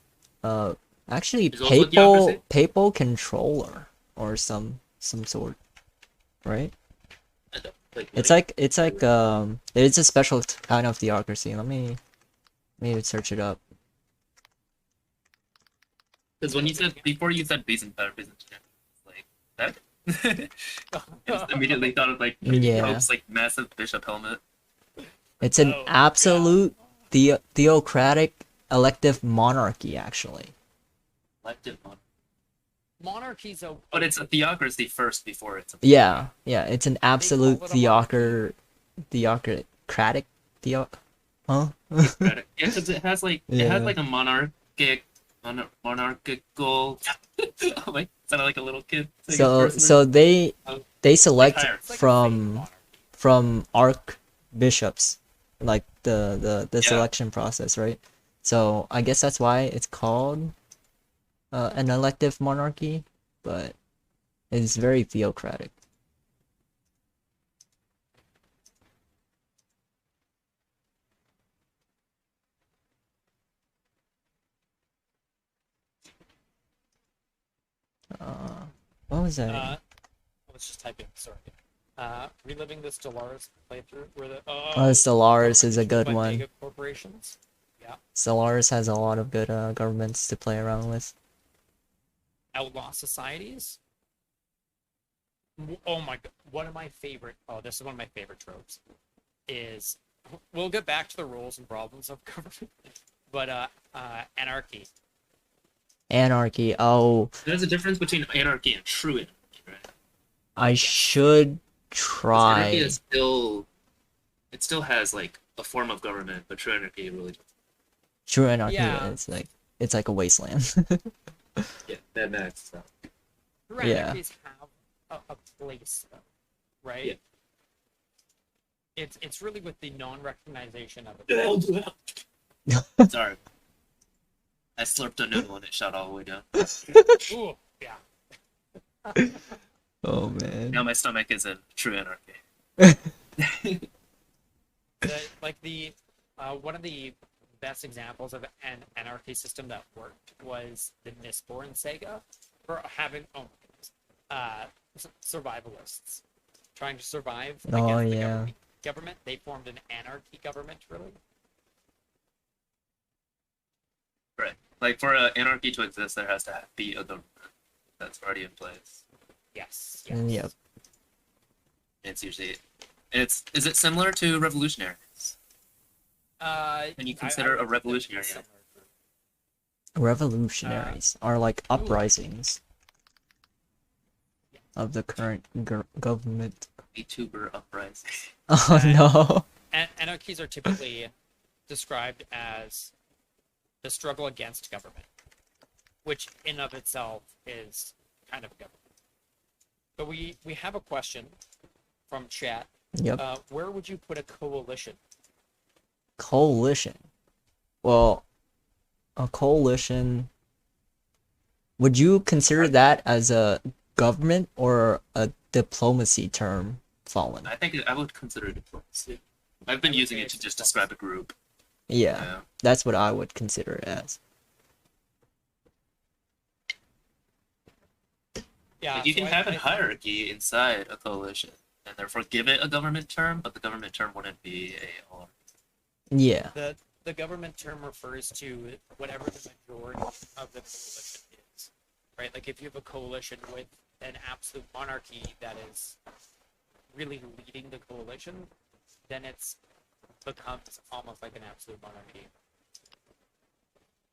[SPEAKER 1] actually
[SPEAKER 3] Is also a theocracy?
[SPEAKER 1] papal controller or some sort, right? It's like it's a special kind of theocracy. Let me search it up.
[SPEAKER 3] Because when you said before you said Byzantine, like that. I just immediately thought of like
[SPEAKER 1] Yeah.
[SPEAKER 3] Pope's like massive bishop helmet.
[SPEAKER 1] It's an
[SPEAKER 2] Oh,
[SPEAKER 1] absolute theocratic elective monarchy, actually.
[SPEAKER 3] Elected one.
[SPEAKER 2] Monarchies,
[SPEAKER 3] But it's a theocracy first before it's a
[SPEAKER 1] Yeah, it's an absolute
[SPEAKER 2] it a monarchy.
[SPEAKER 1] theocratic huh?
[SPEAKER 3] theocratic. Yeah, because it has like it has
[SPEAKER 1] Yeah.
[SPEAKER 3] like a monarchical. Oh my, sounded like a little kid. saying his first
[SPEAKER 1] So
[SPEAKER 3] word.
[SPEAKER 1] they select
[SPEAKER 3] higher.
[SPEAKER 2] It's like a fake monarchy.
[SPEAKER 1] from archbishops, like the
[SPEAKER 3] Yeah.
[SPEAKER 1] selection process, right? So I guess that's why it's called an elective monarchy, but it's very theocratic. What was that?
[SPEAKER 2] Let's just type in. Sorry. Reliving the Stellaris playthrough where the
[SPEAKER 1] Stellaris is a
[SPEAKER 2] government
[SPEAKER 1] good
[SPEAKER 2] by
[SPEAKER 1] one.
[SPEAKER 2] mega corporations. Yeah.
[SPEAKER 1] Stellaris has a lot of good governments to play around with.
[SPEAKER 2] Outlaw societies. Oh my god, one of my favorite. Oh, this is one of my favorite tropes. Is we'll get back to the rules and problems of government, but anarchy.
[SPEAKER 1] Anarchy. Oh,
[SPEAKER 3] There's a difference between anarchy and true anarchy, right?
[SPEAKER 1] I should
[SPEAKER 3] 'Cause anarchy
[SPEAKER 1] try.
[SPEAKER 3] is still, it still has like a form of government, but true anarchy really doesn't.
[SPEAKER 1] True anarchy
[SPEAKER 2] Yeah.
[SPEAKER 1] is like it's like a wasteland.
[SPEAKER 3] Yeah, Mad Max stuff.
[SPEAKER 2] True
[SPEAKER 1] Yeah.
[SPEAKER 2] anarchies have a place, though, right?
[SPEAKER 3] Yeah.
[SPEAKER 2] It's really with the non-recognition of it.
[SPEAKER 3] Sorry. I slurped a noodle and it shot all the way down.
[SPEAKER 2] Ooh, yeah.
[SPEAKER 1] Oh man.
[SPEAKER 3] Now my stomach is in true anarchy.
[SPEAKER 2] One of the best examples of an anarchy system that worked was the Mistborn saga for having survivalists trying to survive
[SPEAKER 1] Oh,
[SPEAKER 2] against the
[SPEAKER 1] yeah.
[SPEAKER 2] government. They formed an anarchy government, really.
[SPEAKER 3] Right. Like for anarchy to exist, there has to be a government that's already in place.
[SPEAKER 2] Yes.
[SPEAKER 1] Yep.
[SPEAKER 3] It's usually, is it similar to revolutionaries? Can you consider a revolutionary?
[SPEAKER 1] Revolutionaries are like uprisings of the current government.
[SPEAKER 3] VTuber uprising.
[SPEAKER 1] Oh no.
[SPEAKER 2] Anarchies are typically described as the struggle against government, which in of itself is kind of government. But we have a question from chat.
[SPEAKER 1] Yep.
[SPEAKER 2] Where would you put a coalition?
[SPEAKER 1] Coalition. Well, a coalition. Would you consider that as a government or a diplomacy term, Fallen?
[SPEAKER 3] I think I would consider it diplomacy. I've been using it to just describe a group.
[SPEAKER 1] Yeah, that's what I would consider it as.
[SPEAKER 2] Yeah,
[SPEAKER 3] Like you can have a hierarchy inside a coalition, and therefore give it a government term, but the government term wouldn't be a all.
[SPEAKER 1] Yeah.
[SPEAKER 2] The government term refers to whatever the majority of the coalition is, right? Like if you have a coalition with an absolute monarchy that is really leading the coalition, then it's becomes almost like an absolute monarchy.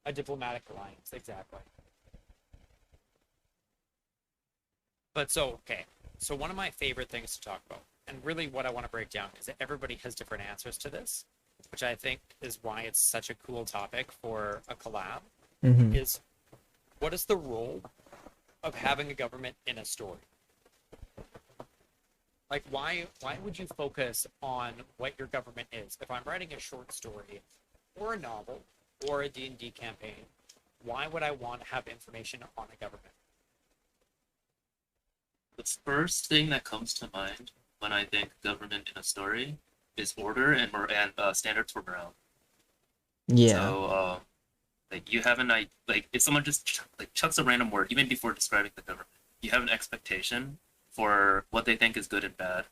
[SPEAKER 2] A diplomatic alliance, exactly. But so one of my favorite things to talk about, and really what I want to break down, is that everybody has different answers to this, which I think is why it's such a cool topic for a collab, is what is the role of having a government in a story? Like, why would you focus on what your government is? If I'm writing a short story, or a novel, or a D&D campaign, why would I want to have information on a government?
[SPEAKER 3] The first thing that comes to mind when I think government in a story is order and standards for morale.
[SPEAKER 1] Yeah.
[SPEAKER 3] So, like you have like if someone just chucks a random word even before describing the government, you have an expectation for what they think is good and bad,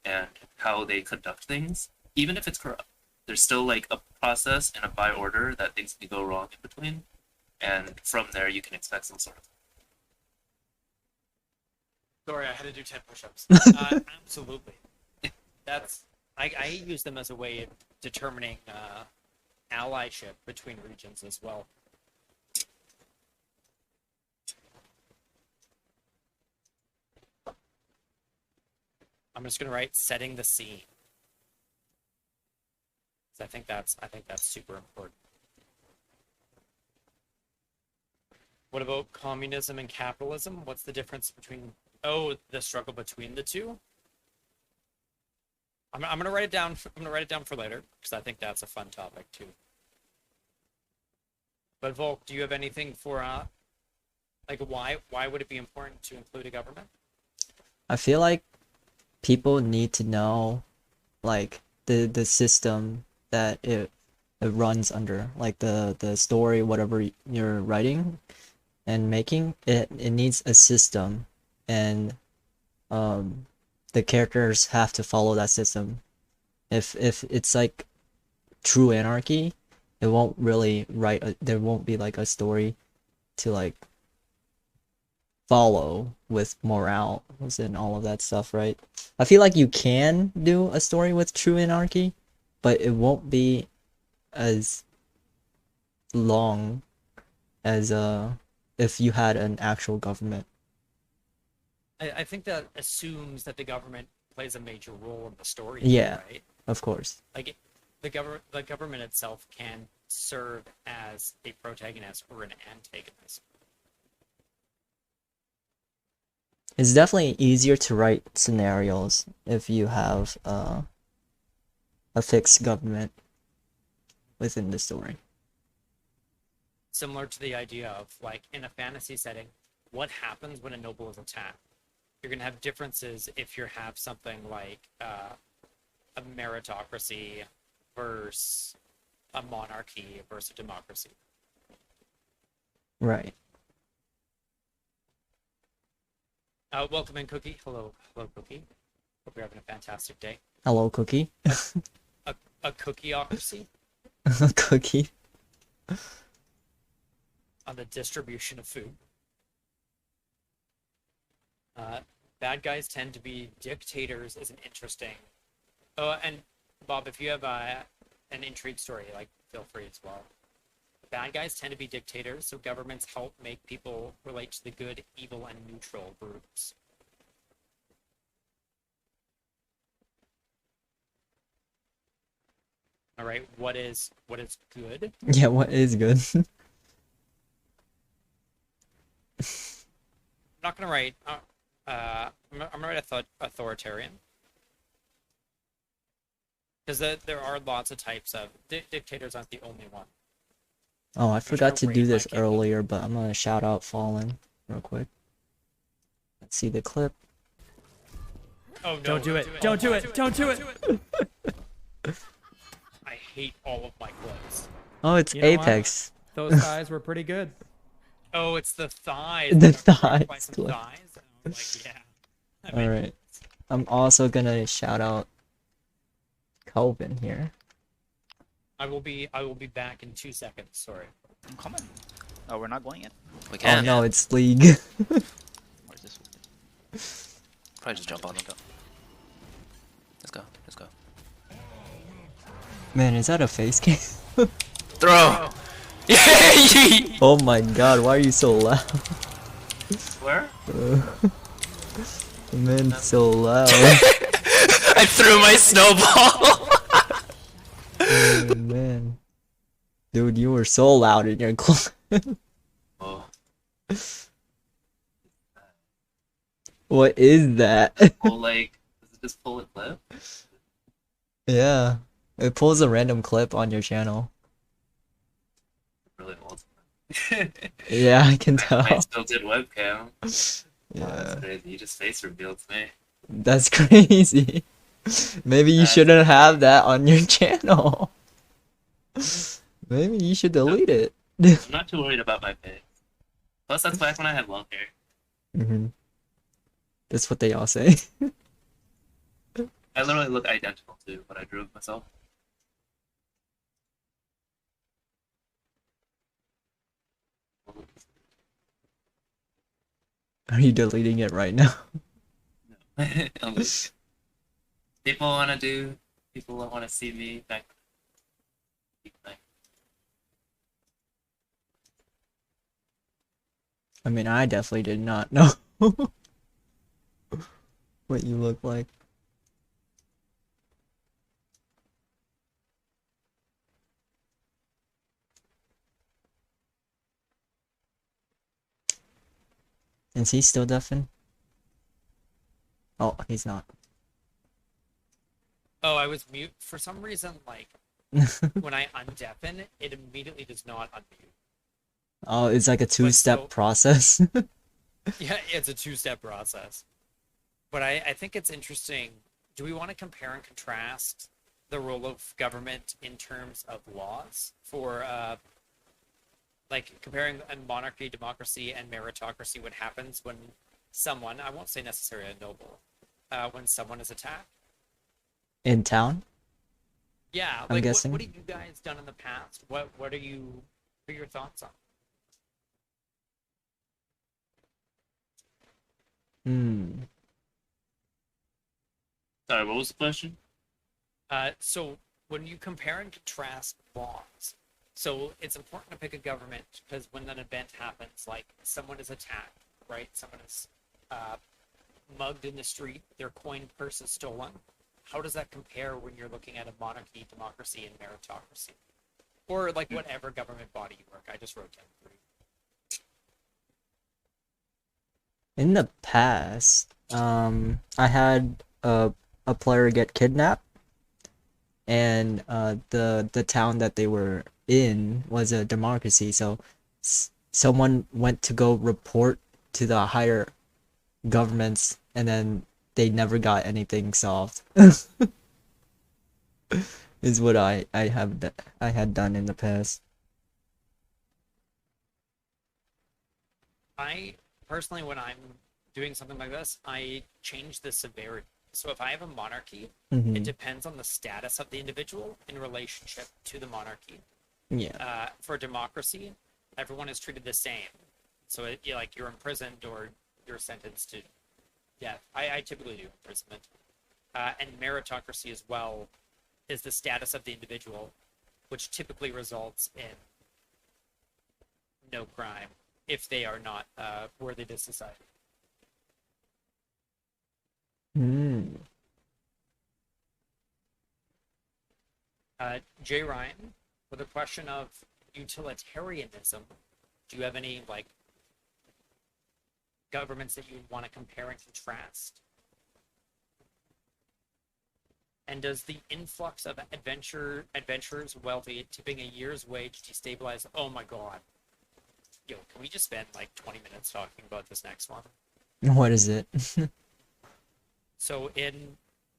[SPEAKER 3] and how they conduct things, even if it's corrupt. There's still like a process and a by order that things can go wrong in between, and from there you can expect some sort of.
[SPEAKER 2] Sorry, I had to do 10 push-ups. Absolutely. I use them as a way of determining allyship between regions as well. I'm just gonna write setting the scene. I think that's super important. What about communism and capitalism? What's the difference between the struggle between the two? I'm gonna write it down. I'm gonna write it down for later because I think that's a fun topic too. But Volk, do you have anything for like why would it be important to include a government?
[SPEAKER 1] I feel like people need to know like the system that it runs under, like the story, whatever you're writing. and making it needs a system, and the characters have to follow that system. If it's like true anarchy, it won't really there won't be like a story to like follow with morale and all of that stuff, right? I feel like you can do a story with true anarchy, but it won't be as long as if you had an actual government.
[SPEAKER 2] I think that assumes that the government plays a major role in the story,
[SPEAKER 1] Yeah.
[SPEAKER 2] right?
[SPEAKER 1] Of course.
[SPEAKER 2] Like the government itself can serve as a protagonist or an antagonist.
[SPEAKER 1] It's definitely easier to write scenarios if you have a fixed government within the story.
[SPEAKER 2] Similar to the idea of, like, in a fantasy setting, what happens when a noble is attacked? You're going to have differences if you have something like a meritocracy versus a monarchy versus a democracy.
[SPEAKER 1] Right.
[SPEAKER 2] Welcome in, Cookie. Hello, Cookie. Hope you're having a fantastic day.
[SPEAKER 1] Hello, Cookie.
[SPEAKER 2] A cookieocracy
[SPEAKER 1] Cookie.
[SPEAKER 2] on the distribution of food. Bad guys tend to be dictators is an interesting. Oh, and Bob, if you have an intrigue story, like, feel free as well. Bad guys tend to be dictators, so governments help make people relate to the good, evil, and neutral groups. All right, what is good?
[SPEAKER 1] Yeah, what is good?
[SPEAKER 2] I'm not gonna write. I'm gonna write authoritarian, because there are lots of types of dictators. Aren't the only one.
[SPEAKER 1] Oh, I forgot to
[SPEAKER 2] gonna
[SPEAKER 1] do
[SPEAKER 2] rate my
[SPEAKER 1] this
[SPEAKER 2] kingdom.
[SPEAKER 1] earlier, but I'm gonna shout out Fallen real quick. Let's see the clip.
[SPEAKER 2] Oh no!
[SPEAKER 4] Don't do it! Don't do it! Don't do it!
[SPEAKER 2] I hate all of my clothes.
[SPEAKER 1] Oh, it's
[SPEAKER 4] You know what?
[SPEAKER 1] Apex.
[SPEAKER 4] Those thighs were pretty good.
[SPEAKER 2] Oh, it's the thighs.
[SPEAKER 1] The
[SPEAKER 2] I'm attracted by
[SPEAKER 1] thighs
[SPEAKER 2] some
[SPEAKER 1] clip.
[SPEAKER 2] thighs. And I'm like, yeah. I mean,
[SPEAKER 1] Alright. I'm also gonna shout out Calvin here.
[SPEAKER 2] I will be back in 2 seconds. Sorry.
[SPEAKER 5] I'm coming. Oh, we're not going yet?
[SPEAKER 3] We
[SPEAKER 1] Oh
[SPEAKER 3] can.
[SPEAKER 1] no, it's League.
[SPEAKER 5] Where's this?
[SPEAKER 3] Probably just jump on them. Let's go. Let's go.
[SPEAKER 1] Man, is that a face cam?
[SPEAKER 3] Throw! Yeah!
[SPEAKER 1] Oh my god, why are you so loud?
[SPEAKER 3] Where?
[SPEAKER 1] Man, so loud.
[SPEAKER 3] I threw my snowball!
[SPEAKER 1] Oh, man. Dude, you were so loud in your clip.
[SPEAKER 3] Oh.
[SPEAKER 1] What is that?
[SPEAKER 3] Pull, like, does it just pull a clip?
[SPEAKER 1] Yeah. It pulls a random clip on your channel.
[SPEAKER 3] Really old.
[SPEAKER 1] Yeah, I can
[SPEAKER 3] I
[SPEAKER 1] tell.
[SPEAKER 3] still did webcam. Oh,
[SPEAKER 1] Yeah.
[SPEAKER 3] that's crazy. You just face revealed to me.
[SPEAKER 1] That's crazy. Maybe you
[SPEAKER 3] That's
[SPEAKER 1] shouldn't have that on your channel. Maybe you should delete it.
[SPEAKER 3] I'm not too worried about my face. Plus, that's back when I had long hair.
[SPEAKER 1] Hmm. That's what they all say.
[SPEAKER 3] I literally look identical to what I drew of myself.
[SPEAKER 1] Are you deleting it right now?
[SPEAKER 3] I'm just- People want to do. People want to see me back.
[SPEAKER 1] I mean, I definitely did not know what you look like. Is he still deafened? Oh, he's not.
[SPEAKER 2] Oh, I was mute for some reason. Like, when I undeafen, it immediately does not unmute.
[SPEAKER 1] Oh, it's like a two-step
[SPEAKER 2] so-
[SPEAKER 1] process.
[SPEAKER 2] Yeah, it's a two-step process. But I think it's interesting. Do we want to compare and contrast the role of government in terms of laws for like comparing a monarchy, democracy, and meritocracy, what happens when someone, I won't say necessarily a noble, when someone is attacked.
[SPEAKER 1] In town,
[SPEAKER 2] Yeah,
[SPEAKER 1] I'm
[SPEAKER 2] like
[SPEAKER 1] guessing.
[SPEAKER 2] what have you guys done in the past? What are you what are your thoughts on?
[SPEAKER 1] Hmm.
[SPEAKER 3] Sorry, what was the question?
[SPEAKER 2] So when you compare and contrast laws, so it's important to pick a government because when an event happens, like someone is attacked, right? Someone is uh, mugged in the street, their coin purse is stolen. How does that compare when you're looking at a monarchy, democracy, and meritocracy? Or like whatever government body you work. I just wrote down three.
[SPEAKER 1] In the past, I had a player get kidnapped, and the town that they were in was a democracy. So someone went to go report to the higher governments, and then they never got anything solved. Is what I had done in the past.
[SPEAKER 2] I personally, when I'm doing something like this, I change the severity. So if I have a monarchy, it
[SPEAKER 1] Hmm.
[SPEAKER 2] depends on the status of the individual in relationship to the monarchy.
[SPEAKER 1] Yeah.
[SPEAKER 2] For democracy, everyone is treated the same. So like you're imprisoned or you're sentenced to death. I typically do imprisonment. And meritocracy as well is the status of the individual, which typically results in no crime if they are not worthy to society.
[SPEAKER 1] Hmm.
[SPEAKER 2] Jay Ryan, with a question of utilitarianism, do you have any like governments that you want to compare and contrast? And does the influx of adventurers wealthy tipping a year's wage destabilize? Oh my god. Yo, can we just spend like 20 minutes talking about this next one?
[SPEAKER 1] What is it?
[SPEAKER 2] So in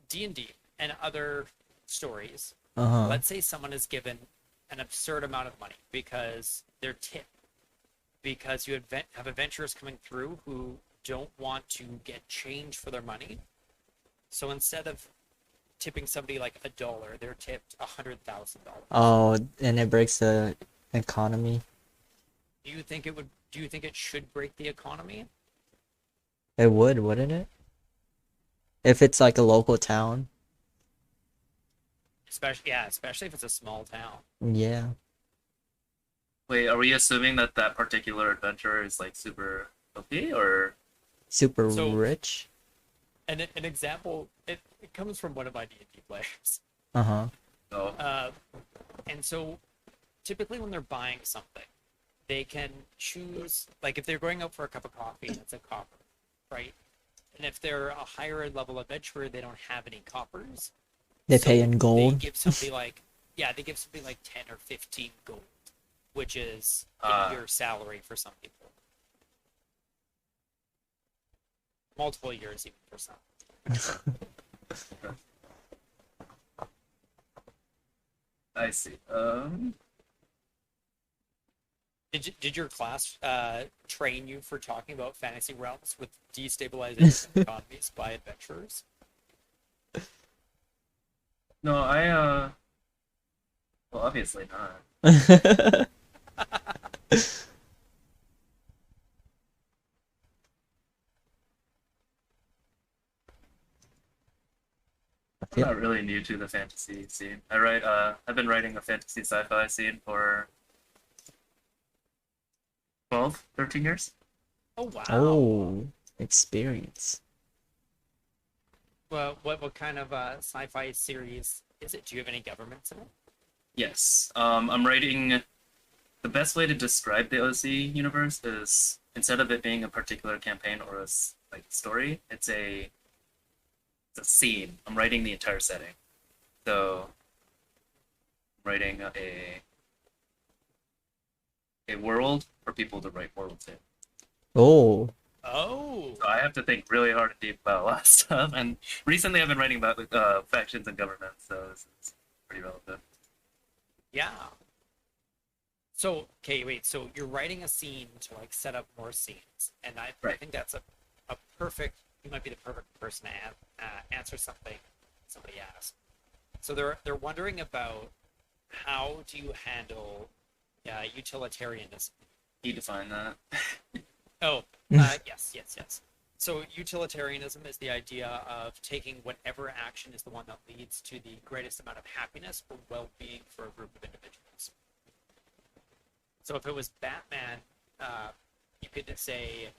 [SPEAKER 2] D&D and other stories,
[SPEAKER 1] Uh-huh.
[SPEAKER 2] let's say someone is given an absurd amount of money because they're tipped, because you have adventurers coming through who don't want to get change for their money. So instead of tipping somebody like $1, they're tipped $100,000.
[SPEAKER 1] Oh, and it breaks the economy.
[SPEAKER 2] Do you think it would? Do you think it should break the economy?
[SPEAKER 1] It would, wouldn't it? If it's like a local town.
[SPEAKER 2] Especially if it's a small town.
[SPEAKER 1] Yeah.
[SPEAKER 3] Wait, are we assuming that that particular adventurer is like super OP or?
[SPEAKER 1] Super
[SPEAKER 2] So,
[SPEAKER 1] rich.
[SPEAKER 2] an example, it comes from one of my D&D players.
[SPEAKER 1] Uh-huh.
[SPEAKER 3] No.
[SPEAKER 2] And so, typically when they're buying something, they can choose, like if they're going out for a cup of coffee and it's a copper, right? And if they're a higher level adventurer, they don't have any coppers.
[SPEAKER 1] They
[SPEAKER 2] So
[SPEAKER 1] pay in
[SPEAKER 2] they
[SPEAKER 1] gold.
[SPEAKER 2] give somebody like, yeah, they give somebody like 10 or 15 gold, which is a
[SPEAKER 3] Ah.
[SPEAKER 2] year's salary for some people. Multiple years even for some.
[SPEAKER 3] I see.
[SPEAKER 2] Did your class train you for talking about fantasy realms with destabilization economies by adventurers?
[SPEAKER 3] No, well, obviously not. I'm not really new to the fantasy scene. I've been writing a fantasy sci-fi scene for 12, 13 years.
[SPEAKER 2] Oh wow!
[SPEAKER 1] Oh, experience.
[SPEAKER 2] Well, what kind of sci-fi series is it? Do you have any governments in it?
[SPEAKER 3] Yes. I'm writing. The best way to describe the OC universe is instead of it being a particular campaign or like story, it's a scene. I'm writing the entire setting. So I'm writing a world for people to write worlds in.
[SPEAKER 1] Oh.
[SPEAKER 2] Oh,
[SPEAKER 3] So I have to think really hard and deep about a lot of stuff. And recently I've been writing about factions and governments, so this is pretty relevant.
[SPEAKER 2] yeah. So, okay, wait. So you're writing a scene to like set up more scenes, and I
[SPEAKER 3] Right.
[SPEAKER 2] think that's a perfect. You might be the perfect person to answer something somebody asked. So they're wondering about how do you handle utilitarianism.
[SPEAKER 3] You define that.
[SPEAKER 2] Oh, yes. So utilitarianism is the idea of taking whatever action is the one that leads to the greatest amount of happiness or well-being for a group of individuals. So if it was Batman, you could say,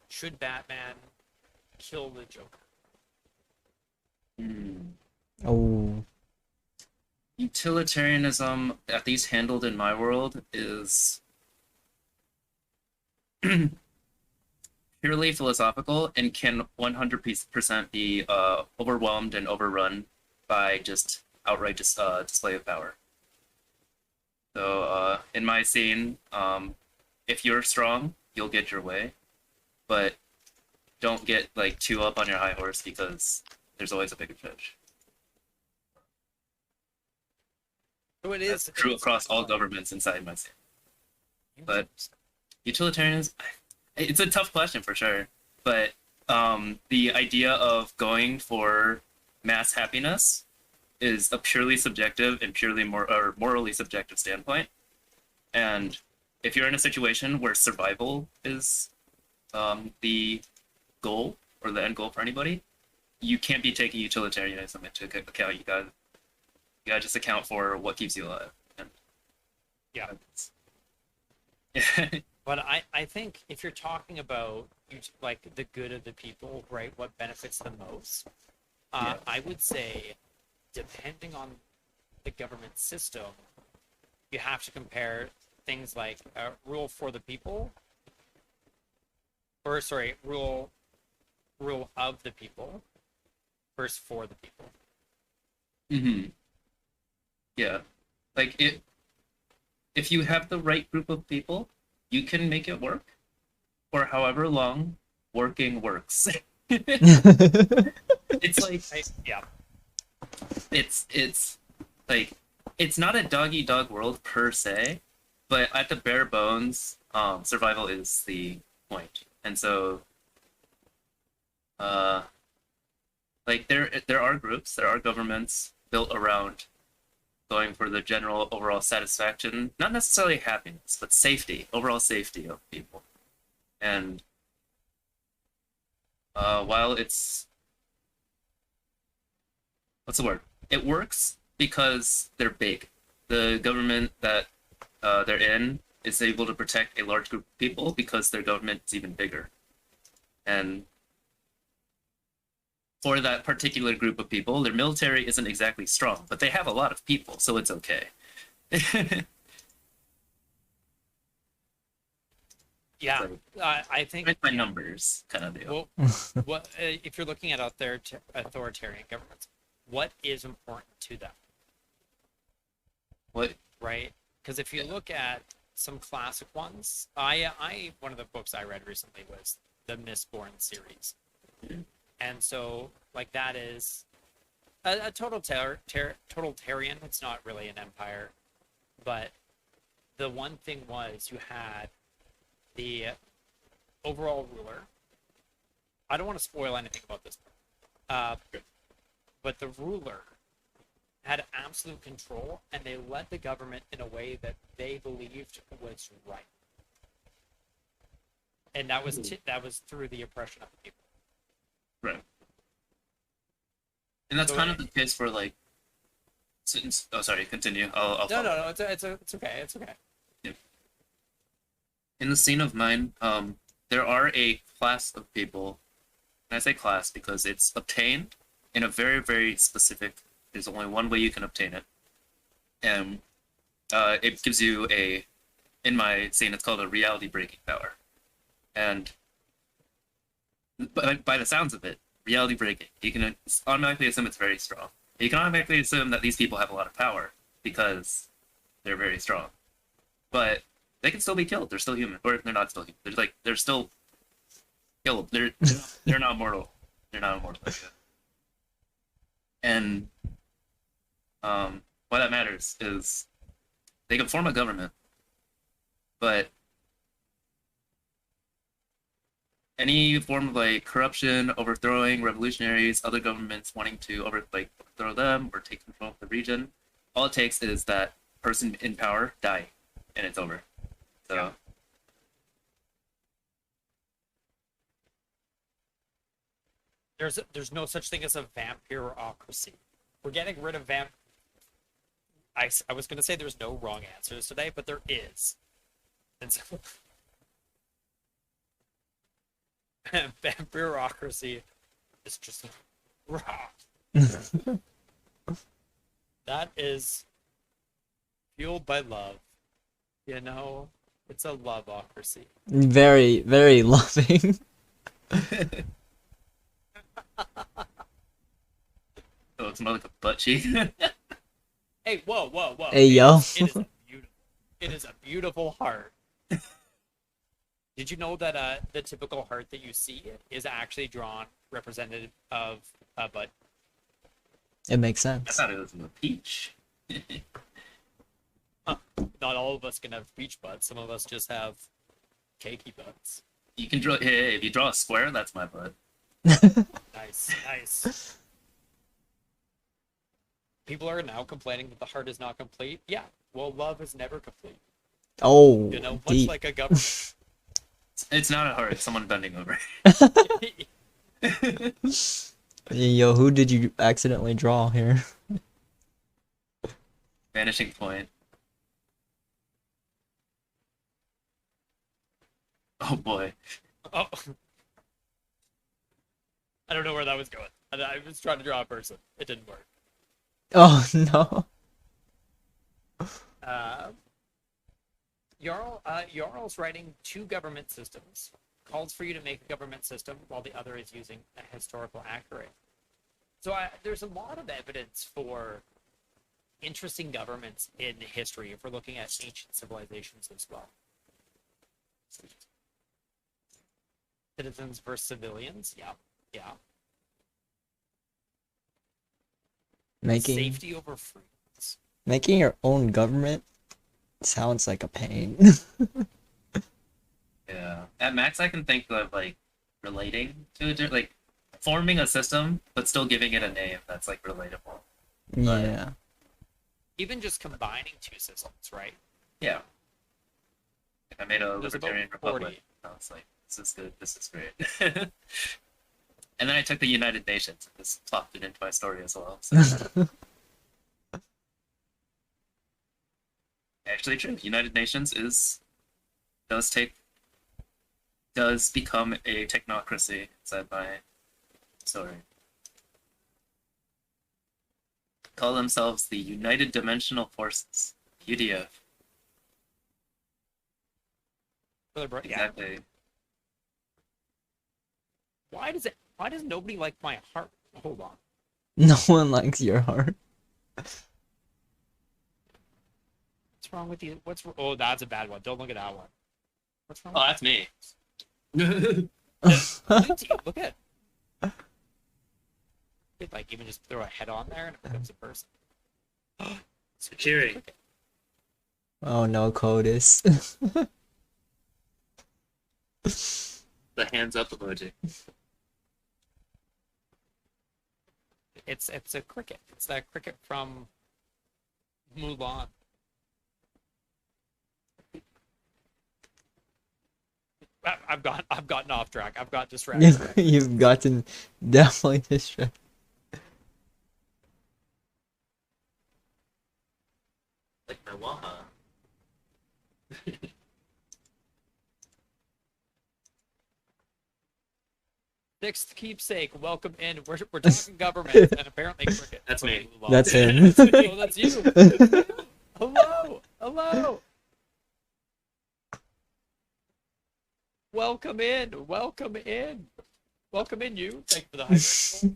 [SPEAKER 2] should Batman kill the Joker?
[SPEAKER 1] Oh.
[SPEAKER 3] Utilitarianism, at least handled in my world, is purely philosophical and can 100% be overwhelmed and overrun by just outright display of power. So in my scene, if you're strong, you'll get your way, but don't get like too up on your high horse because there's always a bigger fish.
[SPEAKER 2] So it
[SPEAKER 3] That's
[SPEAKER 2] is
[SPEAKER 3] true across all governments inside my scene. But utilitarianism, it's a tough question for sure. But the idea of going for mass happiness is a purely subjective and purely morally subjective standpoint. And if you're in a situation where survival is the goal or the end goal for anybody, you can't be taking utilitarianism into account. You gotta just account for what keeps you alive. And
[SPEAKER 2] Yeah.
[SPEAKER 3] yeah.
[SPEAKER 2] But I think if you're talking about like the good of the people, right, what benefits the most,
[SPEAKER 3] Yeah.
[SPEAKER 2] I would say, depending on the government system, you have to compare things like rule for the people, or sorry, rule of the people versus for the people.
[SPEAKER 3] Mm-hmm. Yeah. Like if you have the right group of people, you can make it work for however long working works. It's like
[SPEAKER 2] Yeah.
[SPEAKER 3] it's like it's not a dog eat dog world per se, but at the bare bones, survival is the point. And so like there are groups, there are governments built around going for the general overall satisfaction, not necessarily happiness, but safety, overall safety of people. And while it's what's the word? It works because they're big. The government that they're in is able to protect a large group of people because their government is even bigger. And for that particular group of people, their military isn't exactly strong, but they have a lot of people, so it's okay.
[SPEAKER 2] Yeah, I think
[SPEAKER 3] Right by numbers, kind of deal.
[SPEAKER 2] well, what if you're looking at authoritarian governments? What is important to them,
[SPEAKER 3] What?
[SPEAKER 2] right? Because if you look at some classic ones, I one of the books I read recently was the Mistborn series, and so like that is a totalitarian. It's not really an empire, but the one thing was you had the overall ruler. I don't want to spoil anything about this part, but the ruler had absolute control, and they led the government in a way that they believed was right, and that was that was through the oppression of the people.
[SPEAKER 3] Right. And that's
[SPEAKER 2] So
[SPEAKER 3] kind of the case for like. Since, oh, sorry. Continue. I'll
[SPEAKER 2] No,
[SPEAKER 3] follow.
[SPEAKER 2] no, no. It's okay. It's okay.
[SPEAKER 3] In the scene of mine, there are a class of people. And I say class because it's obtained in a very, very specific. There's only one way you can obtain it, and it gives you a. In my scene, it's called a reality breaking power, and by the sounds of it, reality breaking, you can automatically assume it's very strong. You can automatically assume that these people have a lot of power because they're very strong, but they can still be killed. They're still human, or they're not still human. They're still killable. They're not mortal. They're not immortal. And why that matters is they can form a government but any form of like corruption, overthrowing revolutionaries, other governments wanting to overthrow them or take control of the region, all it takes is that person in power die, and it's over. So.
[SPEAKER 2] Yeah. There's no such thing as a vampirocracy. We're getting rid of I was going to say there's no wrong answers today, but there is. And so vampirocracy is just raw. That is fueled by love. You know, it's a loveocracy.
[SPEAKER 1] Very, very loving.
[SPEAKER 3] Oh, it's more like a butt cheek.
[SPEAKER 2] Hey, whoa.
[SPEAKER 1] Hey, yo.
[SPEAKER 2] It is a beautiful heart. Did you know that the typical heart that you see is actually drawn representative of a butt?
[SPEAKER 1] It makes
[SPEAKER 3] I
[SPEAKER 1] sense.
[SPEAKER 3] thought it was a peach.
[SPEAKER 2] Not all of us can have peach butts. Some of us just have cakey butts.
[SPEAKER 3] You can draw. Hey, if you draw a square, that's my butt.
[SPEAKER 2] Nice. People are now complaining that the heart is not complete. Yeah, well, love is never complete.
[SPEAKER 1] Oh,
[SPEAKER 2] You know, much
[SPEAKER 1] deep.
[SPEAKER 2] like a government.
[SPEAKER 3] It's not a heart. It's someone bending over.
[SPEAKER 1] Yo, who did you accidentally draw here?
[SPEAKER 3] Vanishing point. Oh boy.
[SPEAKER 2] Oh. I don't know where that was going. I was trying to draw a person. It didn't work.
[SPEAKER 1] Oh no.
[SPEAKER 2] Jarl's writing two government systems. Calls for you to make a government system while the other is using a historical accurate. So there's a lot of evidence for interesting governments in history if we're looking at ancient civilizations as well. Citizens versus civilians, yeah.
[SPEAKER 1] Making
[SPEAKER 2] Safety over freedoms.
[SPEAKER 1] making your own government sounds like a pain.
[SPEAKER 3] Yeah. At max, I can think of like relating to it, like forming a system, but still giving it a name that's like relatable.
[SPEAKER 1] Yeah.
[SPEAKER 2] Even just combining two systems, right?
[SPEAKER 3] Yeah. If I made a
[SPEAKER 2] There's about
[SPEAKER 3] libertarian
[SPEAKER 2] 40.
[SPEAKER 3] republic, I was like, this is good. This is great. And then I took the United Nations and just plopped it into my story as well. So. Actually, true. United Nations does become a technocracy inside my story. Call themselves the United Dimensional Forces, UDF.
[SPEAKER 2] Yeah.
[SPEAKER 3] Exactly.
[SPEAKER 2] Why does nobody like my heart? Hold on.
[SPEAKER 1] No one likes your heart.
[SPEAKER 2] What's wrong with you? Oh, that's a bad one. Don't look at that one. What's wrong?
[SPEAKER 3] Oh, that's me.
[SPEAKER 2] Look at. Could like even just throw a head on there and it becomes a person.
[SPEAKER 3] Cheering.
[SPEAKER 1] Oh no, Codis.
[SPEAKER 3] The hands up emoji.
[SPEAKER 2] It's a cricket. It's that cricket from Mulan. I've gotten off track. I've got distracted.
[SPEAKER 1] You've gotten definitely distracted.
[SPEAKER 3] Like my Waha.
[SPEAKER 2] Sixth keepsake, welcome in. We're talking government and apparently cricket.
[SPEAKER 3] That's
[SPEAKER 2] from
[SPEAKER 3] me.
[SPEAKER 2] Mulan.
[SPEAKER 1] That's him.
[SPEAKER 2] Oh, that's you. Hello. Welcome in, you. Thank you for the hydrate.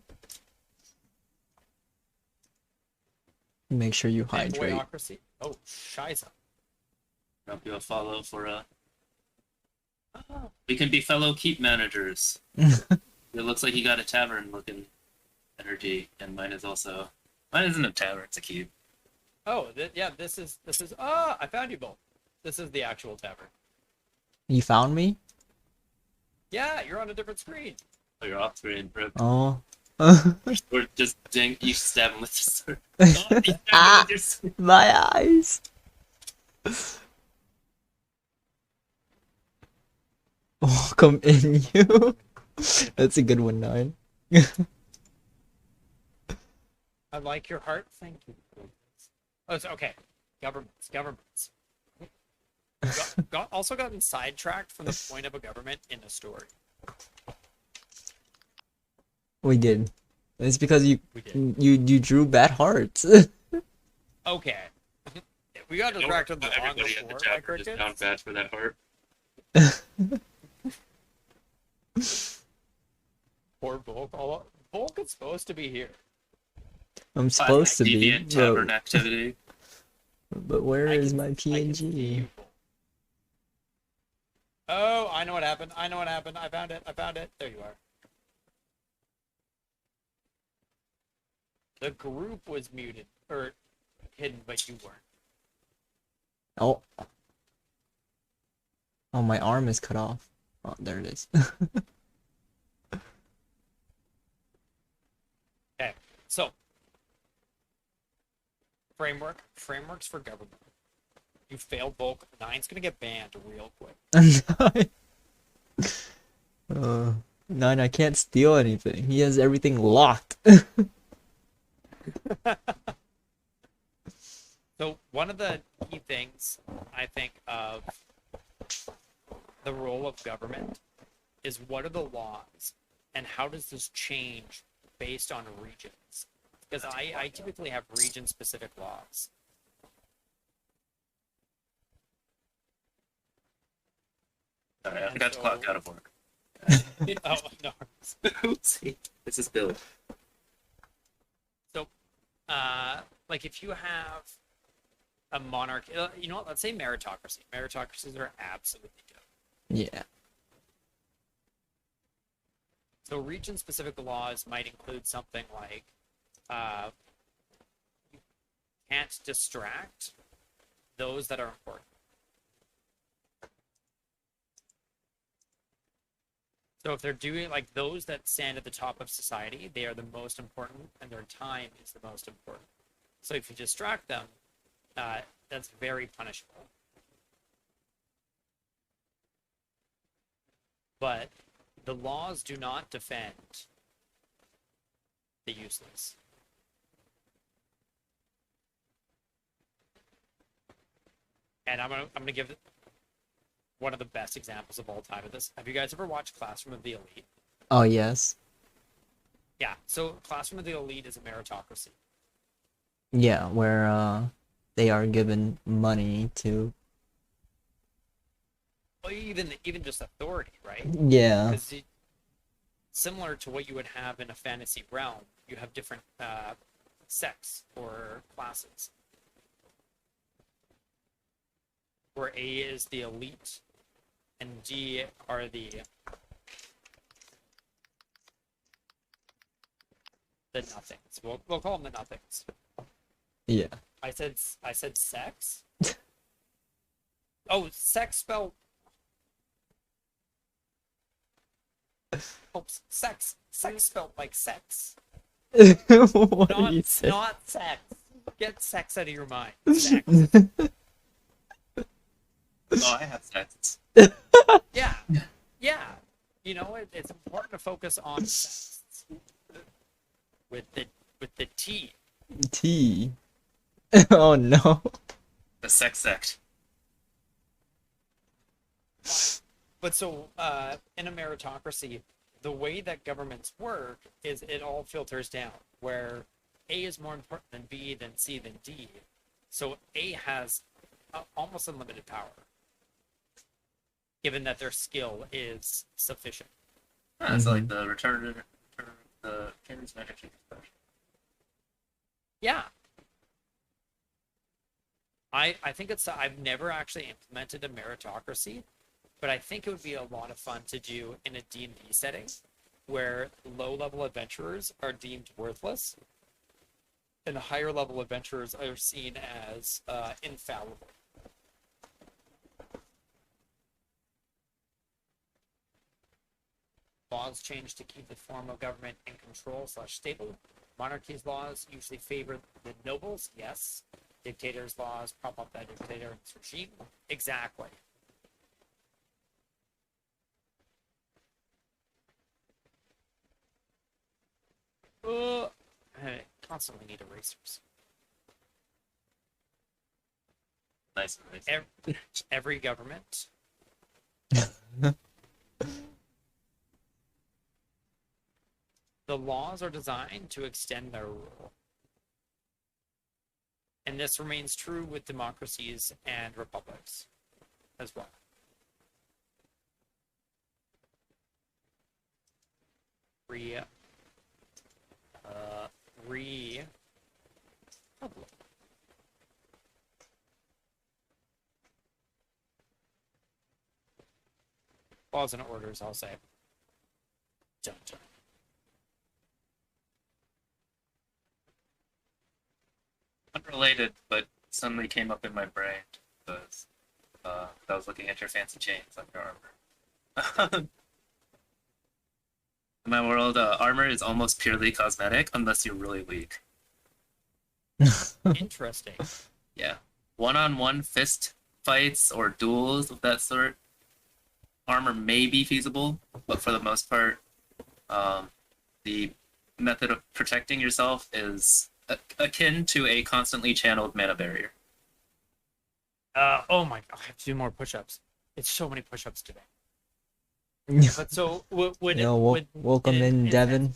[SPEAKER 1] Make sure you hydrate.
[SPEAKER 2] Boyocracy. Oh, shiza.
[SPEAKER 3] Drop you a follow for we can be fellow keep managers. It looks like you got a tavern looking energy, and mine isn't a tavern, it's a keep.
[SPEAKER 2] Oh, yeah. This is. Ah, I found you both. This is the actual tavern.
[SPEAKER 1] You found me?
[SPEAKER 2] Yeah, you're on a different screen.
[SPEAKER 3] Oh, you're off screen, bro.
[SPEAKER 1] Oh.
[SPEAKER 3] Or just ding, you stab him with your sword. Oh, you stab him
[SPEAKER 1] Ah.
[SPEAKER 3] with your sword.
[SPEAKER 1] My eyes. Welcome in, you. That's a good one, 9.
[SPEAKER 2] I like your heart. Thank you. Oh, it's okay. Governments. Also gotten sidetracked from the point of a government in the story.
[SPEAKER 1] We did. It's because
[SPEAKER 2] We did.
[SPEAKER 1] you drew bad hearts.
[SPEAKER 2] Okay. We got distracted long
[SPEAKER 3] Everybody at the
[SPEAKER 2] before, my
[SPEAKER 3] chapter is
[SPEAKER 2] crickets.
[SPEAKER 3] down bad for that heart.
[SPEAKER 2] Poor Volk. Volk is supposed to be here.
[SPEAKER 1] I'm supposed to be,
[SPEAKER 3] Deviant tavern activity.
[SPEAKER 1] but where is my
[SPEAKER 2] I can see
[SPEAKER 1] PNG?
[SPEAKER 2] you, Volk. Oh, I know what happened. I found it. There you are. The group was muted or hidden, but you weren't.
[SPEAKER 1] Oh. Oh, my arm is cut off. Oh, there it is.
[SPEAKER 2] Okay, so frameworks for government. You failed Volk. 9's gonna get banned real quick.
[SPEAKER 1] 9, I can't steal anything. He has everything locked.
[SPEAKER 2] So one of the key things I think of the role of government is what are the laws and how does this change based on regions? Because I typically have region-specific laws.
[SPEAKER 3] Sorry, I forgot to clock out of work.
[SPEAKER 2] Oh no.
[SPEAKER 3] Oopsie. This is Bill.
[SPEAKER 2] So, like if you have a monarchy, you know what? Let's say meritocracy. Meritocracies are absolutely good.
[SPEAKER 1] Yeah.
[SPEAKER 2] So region-specific laws might include something like you can't distract those that are important. So if they're doing like those that stand at the top of society, they are the most important and their time is the most important. So if you distract them, that's very punishable. But the laws do not defend the useless. And I'm gonna give one of the best examples of all time of this. Have you guys ever watched Classroom of the Elite?
[SPEAKER 1] Oh, yes.
[SPEAKER 2] Yeah. So Classroom of the Elite is a meritocracy.
[SPEAKER 1] Yeah, where they are given money to.
[SPEAKER 2] Well, even just authority, right?
[SPEAKER 1] Yeah.
[SPEAKER 2] Because similar to what you would have in a fantasy realm, you have different sects or classes. Where A is the elite, and D are the nothings. We'll call them the nothings.
[SPEAKER 1] Yeah.
[SPEAKER 2] I said sex. Oh, sex spelled. Oh, sex spelled like sex.
[SPEAKER 1] What are you saying?
[SPEAKER 2] Not sex. Get sex out of your mind. Sex.
[SPEAKER 3] Oh, I have sex.
[SPEAKER 2] Yeah. Yeah. You know, it's important to focus on sex. With the T.
[SPEAKER 1] T. Oh no.
[SPEAKER 3] The sex sect.
[SPEAKER 2] But so, in a meritocracy, the way that governments work is it all filters down, where A is more important than B, than C, than D. So A has almost unlimited power, given that their skill is sufficient.
[SPEAKER 3] It's like the return of the King's Magic Chicken special.
[SPEAKER 2] Yeah. I think I've never actually implemented a meritocracy, but I think it would be a lot of fun to do in a D&D setting where low-level adventurers are deemed worthless and higher-level adventurers are seen as infallible. laws change to keep the form of government in control / stable. Monarchy's laws usually favor the nobles, yes. Dictators' laws prop up that dictator's regime. Exactly. I constantly need erasers.
[SPEAKER 3] Nice.
[SPEAKER 2] Every government. The laws are designed to extend their rule. And this remains true with democracies and republics as well. Laws and orders, I'll say. Dun, dun.
[SPEAKER 3] Unrelated, but suddenly came up in my brain because I was looking at your fancy chains on your armor. In my world, armor is almost purely cosmetic unless you're really weak.
[SPEAKER 2] Interesting.
[SPEAKER 3] Yeah. One-on-one fist fights or duels of that sort, armor may be feasible, but for the most part, the method of protecting yourself is akin to a constantly channeled mana barrier.
[SPEAKER 2] Oh my god, I have to do more push-ups. It's so many push-ups today. But so would
[SPEAKER 1] welcome in, Devin.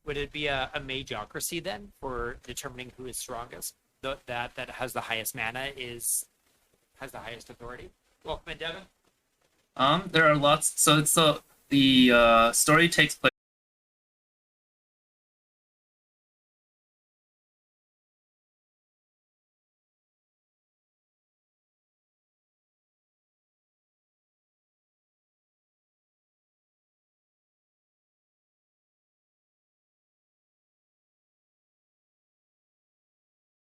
[SPEAKER 2] Would it be a mageocracy then for determining who is strongest? That has the highest mana has the highest authority. Welcome in, Devin.
[SPEAKER 3] There are lots. So it's the story takes place.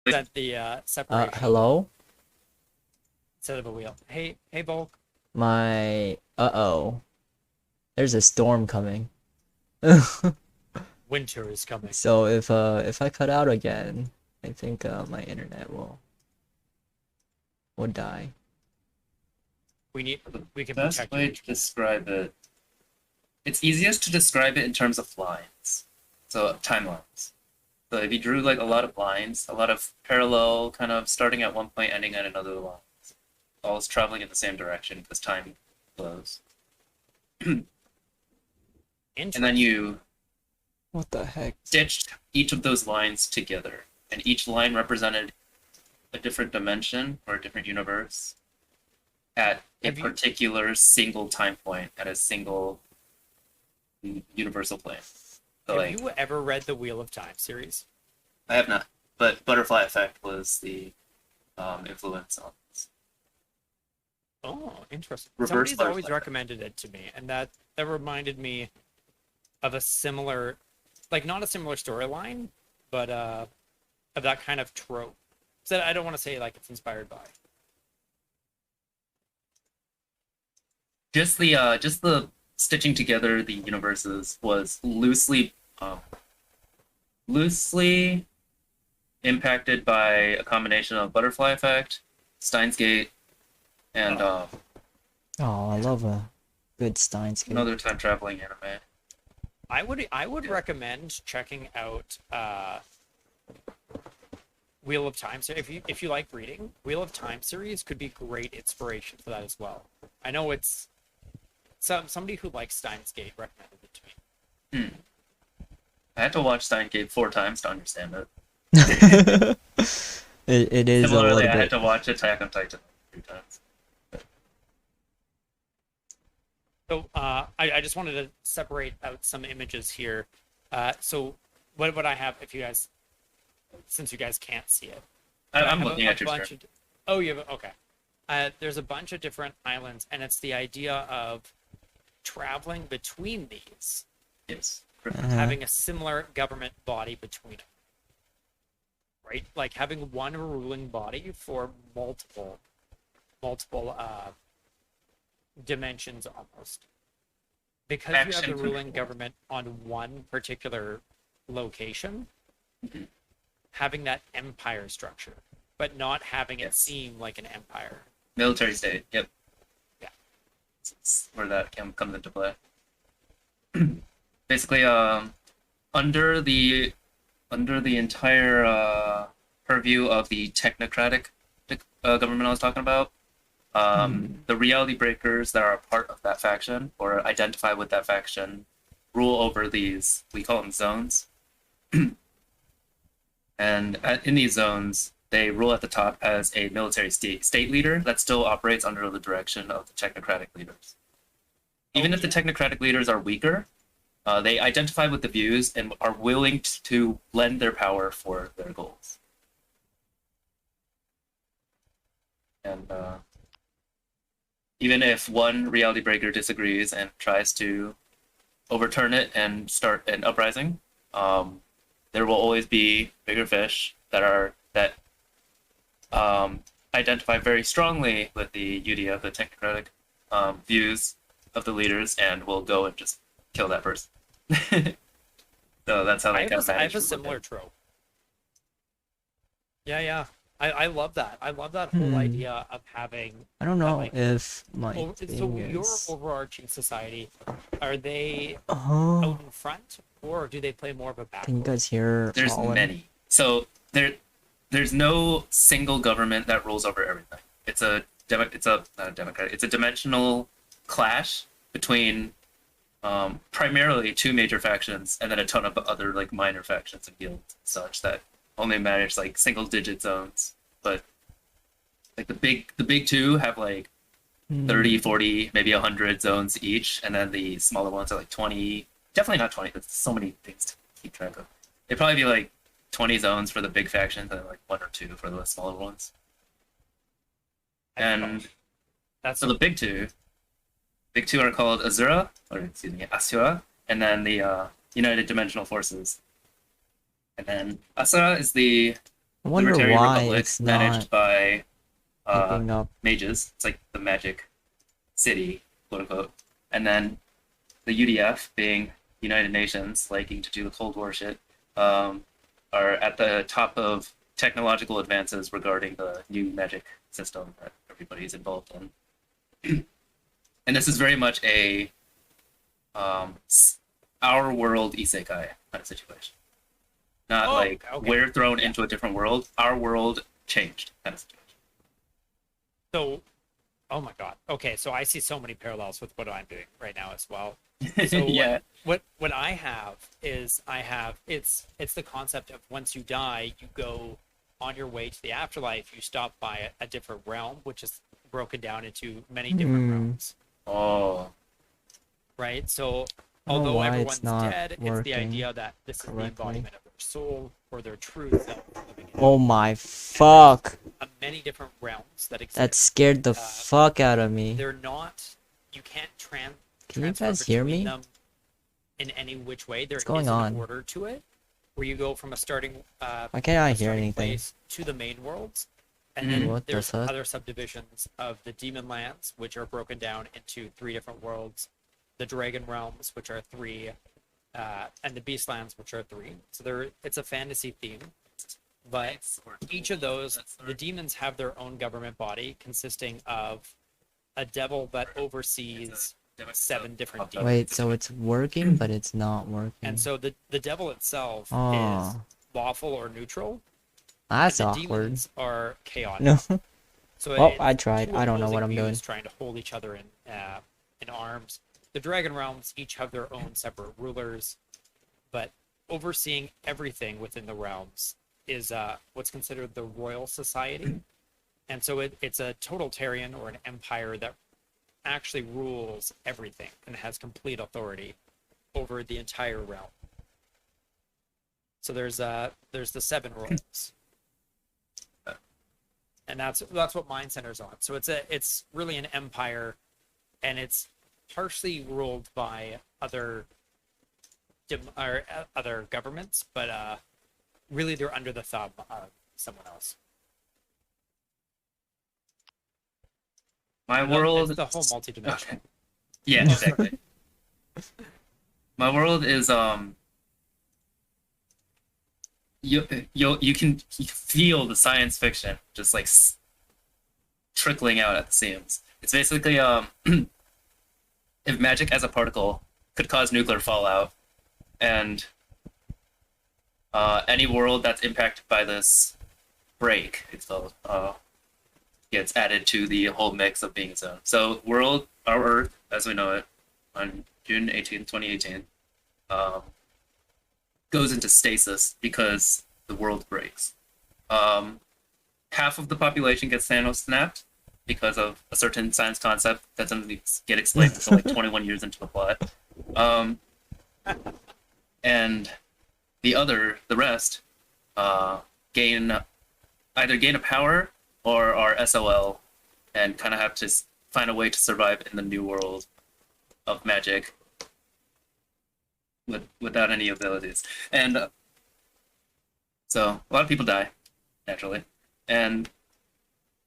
[SPEAKER 2] That the separation
[SPEAKER 1] Hello?
[SPEAKER 2] instead of a wheel. Hey, Volk.
[SPEAKER 1] My there's a storm coming.
[SPEAKER 2] Winter is coming.
[SPEAKER 1] So if I cut out again, I think my internet will die.
[SPEAKER 2] We can
[SPEAKER 3] Best
[SPEAKER 2] protect
[SPEAKER 3] way
[SPEAKER 2] you.
[SPEAKER 3] to describe it. It's easiest to describe it in terms of lines, so timelines. So if you drew like a lot of lines, a lot of parallel, kind of starting at one point, ending at another line, always traveling in the same direction because time flows. And then you
[SPEAKER 1] What the heck?
[SPEAKER 3] stitched each of those lines together, and each line represented a different dimension or a different universe at a particular single time point at a single universal plane. So,
[SPEAKER 2] Have you ever read the Wheel of Time series?
[SPEAKER 3] I have not, but Butterfly Effect was the influence on this.
[SPEAKER 2] Oh, interesting.
[SPEAKER 3] Reverse
[SPEAKER 2] Somebody's always
[SPEAKER 3] butterfly.
[SPEAKER 2] recommended it to me, and that reminded me of a similar, like not a similar storyline, but of that kind of trope. So I don't want to say like it's inspired by.
[SPEAKER 3] Just the stitching together the universes was loosely impacted by a combination of Butterfly Effect, Steins Gate, and
[SPEAKER 1] Oh, I love a good Steins Gate.
[SPEAKER 3] another time traveling anime.
[SPEAKER 2] I would recommend checking out Wheel of Time. So if you like reading, Wheel of Time series could be great inspiration for that as well. I know it's somebody who likes Steins Gate recommended it to me.
[SPEAKER 3] I had to watch Steins Gate 4 times to understand it.
[SPEAKER 1] It is a
[SPEAKER 3] Similarly,
[SPEAKER 1] little
[SPEAKER 3] I had
[SPEAKER 1] bit.
[SPEAKER 3] to watch Attack on Titan 3 times.
[SPEAKER 2] So I just wanted to separate out some images here. So what I have, if you guys, since you guys can't see it,
[SPEAKER 3] I'm
[SPEAKER 2] have
[SPEAKER 3] looking
[SPEAKER 2] a
[SPEAKER 3] at your
[SPEAKER 2] bunch
[SPEAKER 3] screen.
[SPEAKER 2] oh, you have okay. There's a bunch of different islands, and it's the idea of traveling between these,
[SPEAKER 3] Yes.
[SPEAKER 2] having a similar government body between them. Right? Like having one ruling body for multiple dimensions almost. because you have the
[SPEAKER 3] faction
[SPEAKER 2] ruling
[SPEAKER 3] control.
[SPEAKER 2] government on one particular location,
[SPEAKER 3] Mhm.
[SPEAKER 2] having that empire structure, but not having it
[SPEAKER 3] Yes.
[SPEAKER 2] seem like an empire.
[SPEAKER 3] Military state. Yep.
[SPEAKER 2] Yeah.
[SPEAKER 3] It's where that comes into play. Basically, under the under the entire purview of the technocratic government I was talking about, the reality breakers that are a part of that faction or identify with that faction rule over these. We call them zones, and in these zones, they rule at the top as a military state leader that still operates under the direction of the technocratic leaders. Even if the technocratic leaders are weaker, they identify with the views and are willing to lend their power for their goals. And even if one reality breaker disagrees and tries to overturn it and start an uprising, there will always be bigger fish that identify very strongly with the UDF, the technocratic views of the leaders, and will go and just kill that person. So that's how they kind of
[SPEAKER 2] I
[SPEAKER 3] manage.
[SPEAKER 2] have a similar trope. Yeah. I love that. I love that whole idea of having.
[SPEAKER 1] I don't know
[SPEAKER 2] like,
[SPEAKER 1] if my
[SPEAKER 2] so
[SPEAKER 1] thing
[SPEAKER 2] your
[SPEAKER 1] is.
[SPEAKER 2] overarching society, are they
[SPEAKER 1] Oh,
[SPEAKER 2] out in front, or do they play more of a back
[SPEAKER 1] can you
[SPEAKER 2] role?
[SPEAKER 1] guys hear?
[SPEAKER 3] There's
[SPEAKER 1] Colin?
[SPEAKER 3] many. So there's no single government that rules over everything. It's not a democratic. It's a dimensional clash between primarily two major factions and then a ton of other like minor factions and guilds and such that only manage like single digit zones. But like the big two have like 30, 40, maybe 100 zones each, and then the smaller ones are like 20. Definitely not 20. There's so many things to keep track of. It'd probably be like 20 zones for the big factions and like one or two for the smaller ones. And
[SPEAKER 2] That's
[SPEAKER 3] so the big two are called Azura, or excuse me, Asura, and then the United Dimensional Forces. And then Asura is the
[SPEAKER 1] I wonder
[SPEAKER 3] Libertarian
[SPEAKER 1] why
[SPEAKER 3] Republic
[SPEAKER 1] it's
[SPEAKER 3] managed
[SPEAKER 1] not
[SPEAKER 3] by
[SPEAKER 1] picking up.
[SPEAKER 3] mages. It's like the magic city, quote unquote. And then the UDF, being United Nations, liking to do the Cold War shit, are at the top of technological advances regarding the new magic system that everybody's involved in. And this is very much a our world isekai kind of situation. Not like
[SPEAKER 2] okay.
[SPEAKER 3] we're thrown into a different world. Our world changed kind of situation.
[SPEAKER 2] so. Oh my god. Okay, so I see so many parallels with what I'm doing right now as well. So
[SPEAKER 3] Yeah.
[SPEAKER 2] what I have is it's the concept of once you die, you go on your way to the afterlife. You stop by a different realm, which is broken down into many different realms.
[SPEAKER 3] Oh.
[SPEAKER 2] Right? So
[SPEAKER 1] I don't know
[SPEAKER 2] although
[SPEAKER 1] why
[SPEAKER 2] everyone's
[SPEAKER 1] it's not
[SPEAKER 2] dead, it's the
[SPEAKER 1] working
[SPEAKER 2] idea that this is the
[SPEAKER 1] correctly.
[SPEAKER 2] embodiment of their soul or their truth self living in
[SPEAKER 1] Oh my fuck!
[SPEAKER 2] many different realms that exist.
[SPEAKER 1] That scared the fuck out of me.
[SPEAKER 2] They're not. You can't
[SPEAKER 1] Can you
[SPEAKER 2] transfer
[SPEAKER 1] guys hear
[SPEAKER 2] between
[SPEAKER 1] me?
[SPEAKER 2] them in any which way. There
[SPEAKER 1] What's going
[SPEAKER 2] is
[SPEAKER 1] on?
[SPEAKER 2] an order to it, where you go from a starting
[SPEAKER 1] Why can't I
[SPEAKER 2] a
[SPEAKER 1] hear
[SPEAKER 2] starting
[SPEAKER 1] anything?
[SPEAKER 2] place to the main worlds, and then
[SPEAKER 1] What the
[SPEAKER 2] there's
[SPEAKER 1] fuck?
[SPEAKER 2] other subdivisions of the demon lands, which are broken down into 3 different worlds, the dragon realms, which are 3, and the beast lands, which are 3. So it's a fantasy theme, but each of those, the demons have their own government body consisting of a devil that oversees 7 different demons.
[SPEAKER 1] Wait, so it's working, but it's not working.
[SPEAKER 2] And so the devil itself is
[SPEAKER 1] Oh,
[SPEAKER 2] lawful or neutral,
[SPEAKER 1] that's
[SPEAKER 2] and the
[SPEAKER 1] awkward.
[SPEAKER 2] demons are chaotic.
[SPEAKER 1] No.
[SPEAKER 2] So
[SPEAKER 1] Well,
[SPEAKER 2] it's
[SPEAKER 1] I tried.
[SPEAKER 2] two
[SPEAKER 1] I don't know
[SPEAKER 2] opposing
[SPEAKER 1] what I'm doing.
[SPEAKER 2] views trying to hold each other in arms. The dragon realms each have their own separate rulers, but overseeing everything within the realms is what's considered the royal society. And so it's a totalitarian or an empire that actually rules everything and has complete authority over the entire realm. So there's the 7 realms, and that's what mine centers on. So it's really an empire, and it's partially ruled by other governments, but really they're under the thumb of someone else.
[SPEAKER 3] My
[SPEAKER 2] No,
[SPEAKER 3] world.
[SPEAKER 2] it's the whole multi-dimensional.
[SPEAKER 3] Yeah, exactly. My world is you can feel the science fiction just like trickling out at the seams. It's basically if magic as a particle could cause nuclear fallout, and any world that's impacted by this break, it's called, gets added to the whole mix of being its own. So our Earth, as we know it, on June 18th, 2018, um, goes into stasis because the world breaks. Half of the population gets snapped because of a certain science concept that doesn't get explained until like 21 years into the plot. And the rest, gain either gain a power or are SOL and kind of have to find a way to survive in the new world of magic without any abilities. And so a lot of people die naturally, and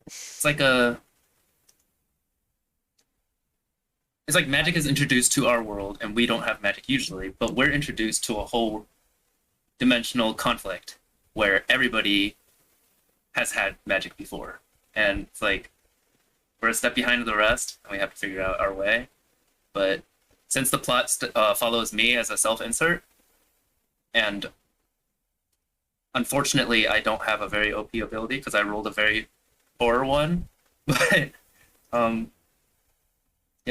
[SPEAKER 3] it's like magic is introduced to our world, and we don't have magic usually, but we're introduced to a whole dimensional conflict where everybody has had magic before, and it's like we're a step behind the rest, and we have to figure out our way. But since the plot follows me as a self-insert, and unfortunately I don't have a very OP ability because I rolled a very poor one, but yeah,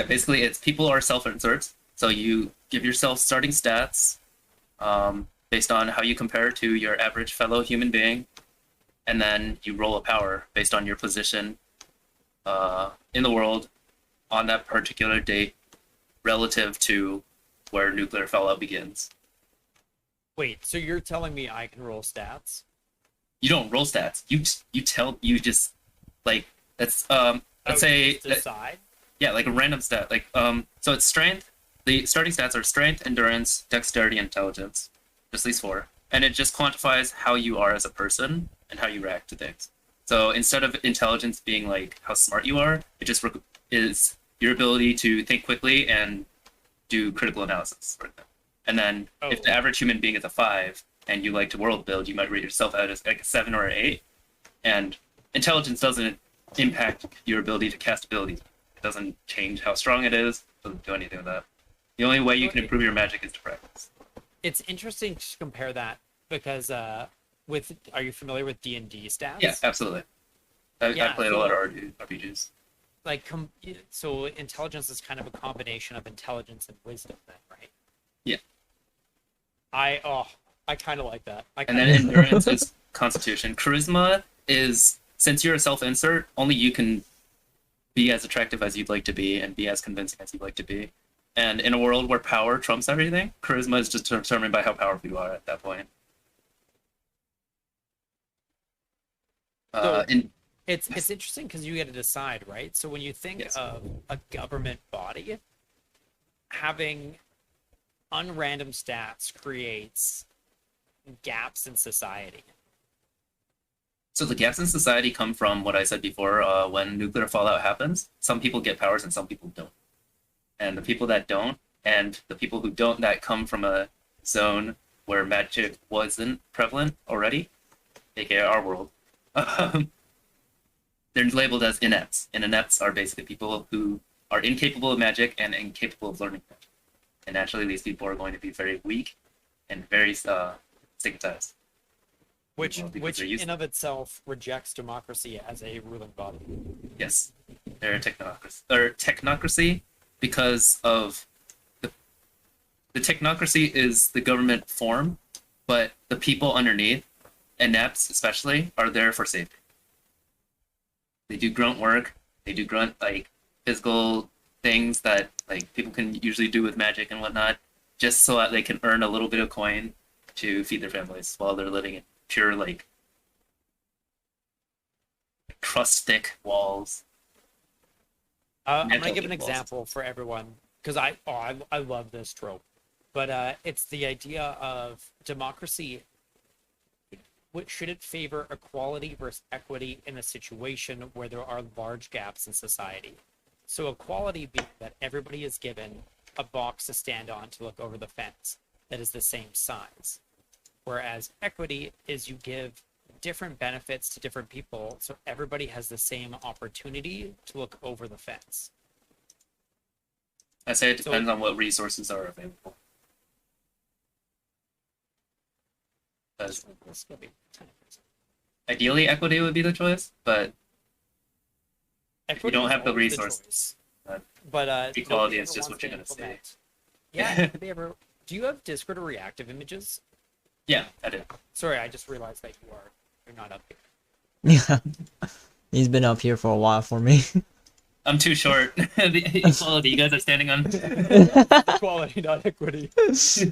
[SPEAKER 3] basically it's people are self-inserts, so you give yourself starting stats based on how you compare to your average fellow human being, and then you roll a power based on your position in the world on that particular date relative to where nuclear fallout begins.
[SPEAKER 2] Wait, so you're telling me I can roll stats?
[SPEAKER 3] You don't roll stats. You just like that's let's say
[SPEAKER 2] decide.
[SPEAKER 3] Yeah, like a random stat. Like so it's strength. The starting stats are strength, endurance, dexterity, intelligence. Just these four. And it just quantifies how you are as a person and how you react to things. So instead of intelligence being like how smart you are, it just is your ability to think quickly and do critical analysis. And then if the average human being is a 5 and you like to world build, you might rate yourself out as like a 7 or an 8. And intelligence doesn't impact your ability to cast abilities. It doesn't change how strong it is. It doesn't do anything with that. The only way you can improve your magic is to practice.
[SPEAKER 2] It's interesting to compare that because are you familiar with D&D stats?
[SPEAKER 3] Yeah, absolutely. I played a lot of RPGs.
[SPEAKER 2] Like, so intelligence is kind of a combination of intelligence and wisdom, then, right?
[SPEAKER 3] Yeah.
[SPEAKER 2] I kind of like that.
[SPEAKER 3] And then endurance is constitution. Charisma is, since you're a self-insert, only you can be as attractive as you'd like to be and be as convincing as you'd like to be. And in a world where power trumps everything, charisma is just determined by how powerful you are at that point.
[SPEAKER 2] It's interesting because you get to decide, right? So when you think of a government body, having unrandom stats creates gaps in society.
[SPEAKER 3] So the gaps in society come from what I said before. When nuclear fallout happens, some people get powers and some people don't. And the people that don't, and the people who don't, that come from a zone where magic wasn't prevalent already, aka our world, they're labeled as inepts. And inepts are basically people who are incapable of magic and incapable of learning magic. And naturally, these people are going to be very weak and very stigmatized.
[SPEAKER 2] Which in of itself rejects democracy as a ruling body.
[SPEAKER 3] Yes, they're a technocracy because of the technocracy is the government form, but the people underneath, inepts especially, are there for safety. They do grunt work. They do grunt like physical things that like people can usually do with magic and whatnot, just so that they can earn a little bit of coin to feed their families while they're living in pure like crust thick walls.
[SPEAKER 2] I'm gonna give an example for everyone because I love this trope, but it's the idea of democracy. Should it favor equality versus equity in a situation where there are large gaps in society? So equality being that everybody is given a box to stand on to look over the fence that is the same size. Whereas equity is you give different benefits to different people, so everybody has the same opportunity to look over the fence.
[SPEAKER 3] I say it depends on what resources are available. 'Cause
[SPEAKER 2] This is gonna be 10%.
[SPEAKER 3] ideally, equity would be the choice, but if you
[SPEAKER 2] Equity
[SPEAKER 3] don't
[SPEAKER 2] is
[SPEAKER 3] have the
[SPEAKER 2] always
[SPEAKER 3] resources,
[SPEAKER 2] choice.
[SPEAKER 3] uh,
[SPEAKER 2] But
[SPEAKER 3] equality
[SPEAKER 2] nobody
[SPEAKER 3] is
[SPEAKER 2] ever
[SPEAKER 3] just
[SPEAKER 2] wants
[SPEAKER 3] what you're
[SPEAKER 2] to
[SPEAKER 3] gonna see.
[SPEAKER 2] implement. Yeah, they ever. Do you have Discord or reactive images?
[SPEAKER 3] yeah, I do.
[SPEAKER 2] Sorry, I just realized that you're not up here.
[SPEAKER 1] Yeah. He's been up here for a while for me.
[SPEAKER 3] I'm too short. The equality, you guys are standing on.
[SPEAKER 2] Equality, not equity. Let's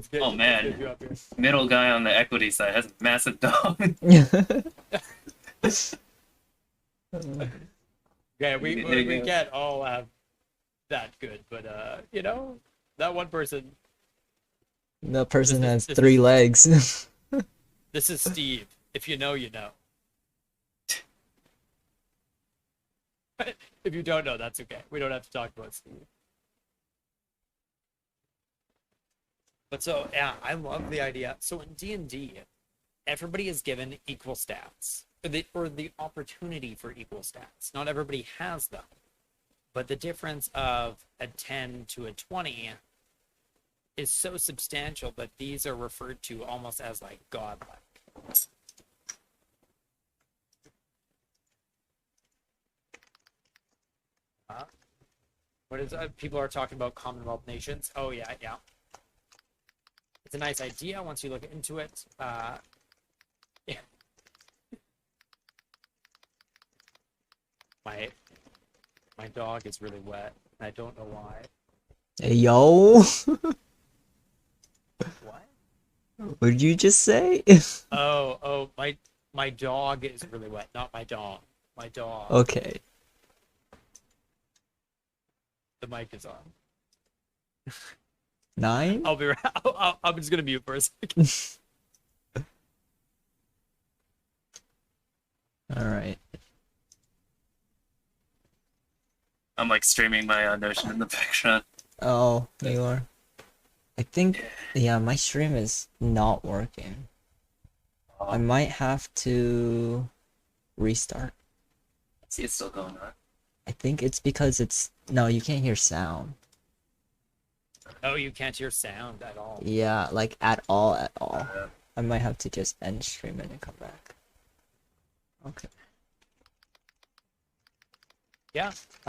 [SPEAKER 2] get
[SPEAKER 3] Oh, man.
[SPEAKER 2] Let's get you up here.
[SPEAKER 3] Middle guy on the equity side has a massive dog.
[SPEAKER 2] Yeah,
[SPEAKER 3] There you
[SPEAKER 2] we
[SPEAKER 3] go.
[SPEAKER 2] can't all have that good, but you know, that one person.
[SPEAKER 1] The person
[SPEAKER 2] This is-
[SPEAKER 1] has
[SPEAKER 2] this
[SPEAKER 1] 3 legs.
[SPEAKER 2] This is Steve. If you know, you know. If you don't know, that's okay. We don't have to talk about Steve. But so yeah, I love the idea. So in D&D, everybody is given equal stats, or the opportunity for equal stats. Not everybody has them, but the difference of a 10 to a 20 is so substantial that these are referred to almost as like godlike. What is people are talking about Commonwealth nations? Oh yeah, yeah. It's a nice idea once you look into it. Yeah. My dog is really wet. I don't know why.
[SPEAKER 1] Hey, yo.
[SPEAKER 2] What?
[SPEAKER 1] What did you just say?
[SPEAKER 2] Oh, my dog is really wet, not my dog. My dog.
[SPEAKER 1] Okay.
[SPEAKER 2] The mic is on.
[SPEAKER 1] 9?
[SPEAKER 2] I'll be right. I'm just gonna mute for a second.
[SPEAKER 1] Alright.
[SPEAKER 3] I'm like streaming my Notion in the background.
[SPEAKER 1] Oh, there you are. I think, yeah, my stream is not working. I might have to restart.
[SPEAKER 3] See, it's still going on.
[SPEAKER 1] I think it's because it's... No, you can't hear sound.
[SPEAKER 2] Oh, you can't hear sound at all.
[SPEAKER 1] Yeah, like at all.
[SPEAKER 3] Uh,
[SPEAKER 1] I might have to just end stream and come back. Okay.
[SPEAKER 2] Yeah.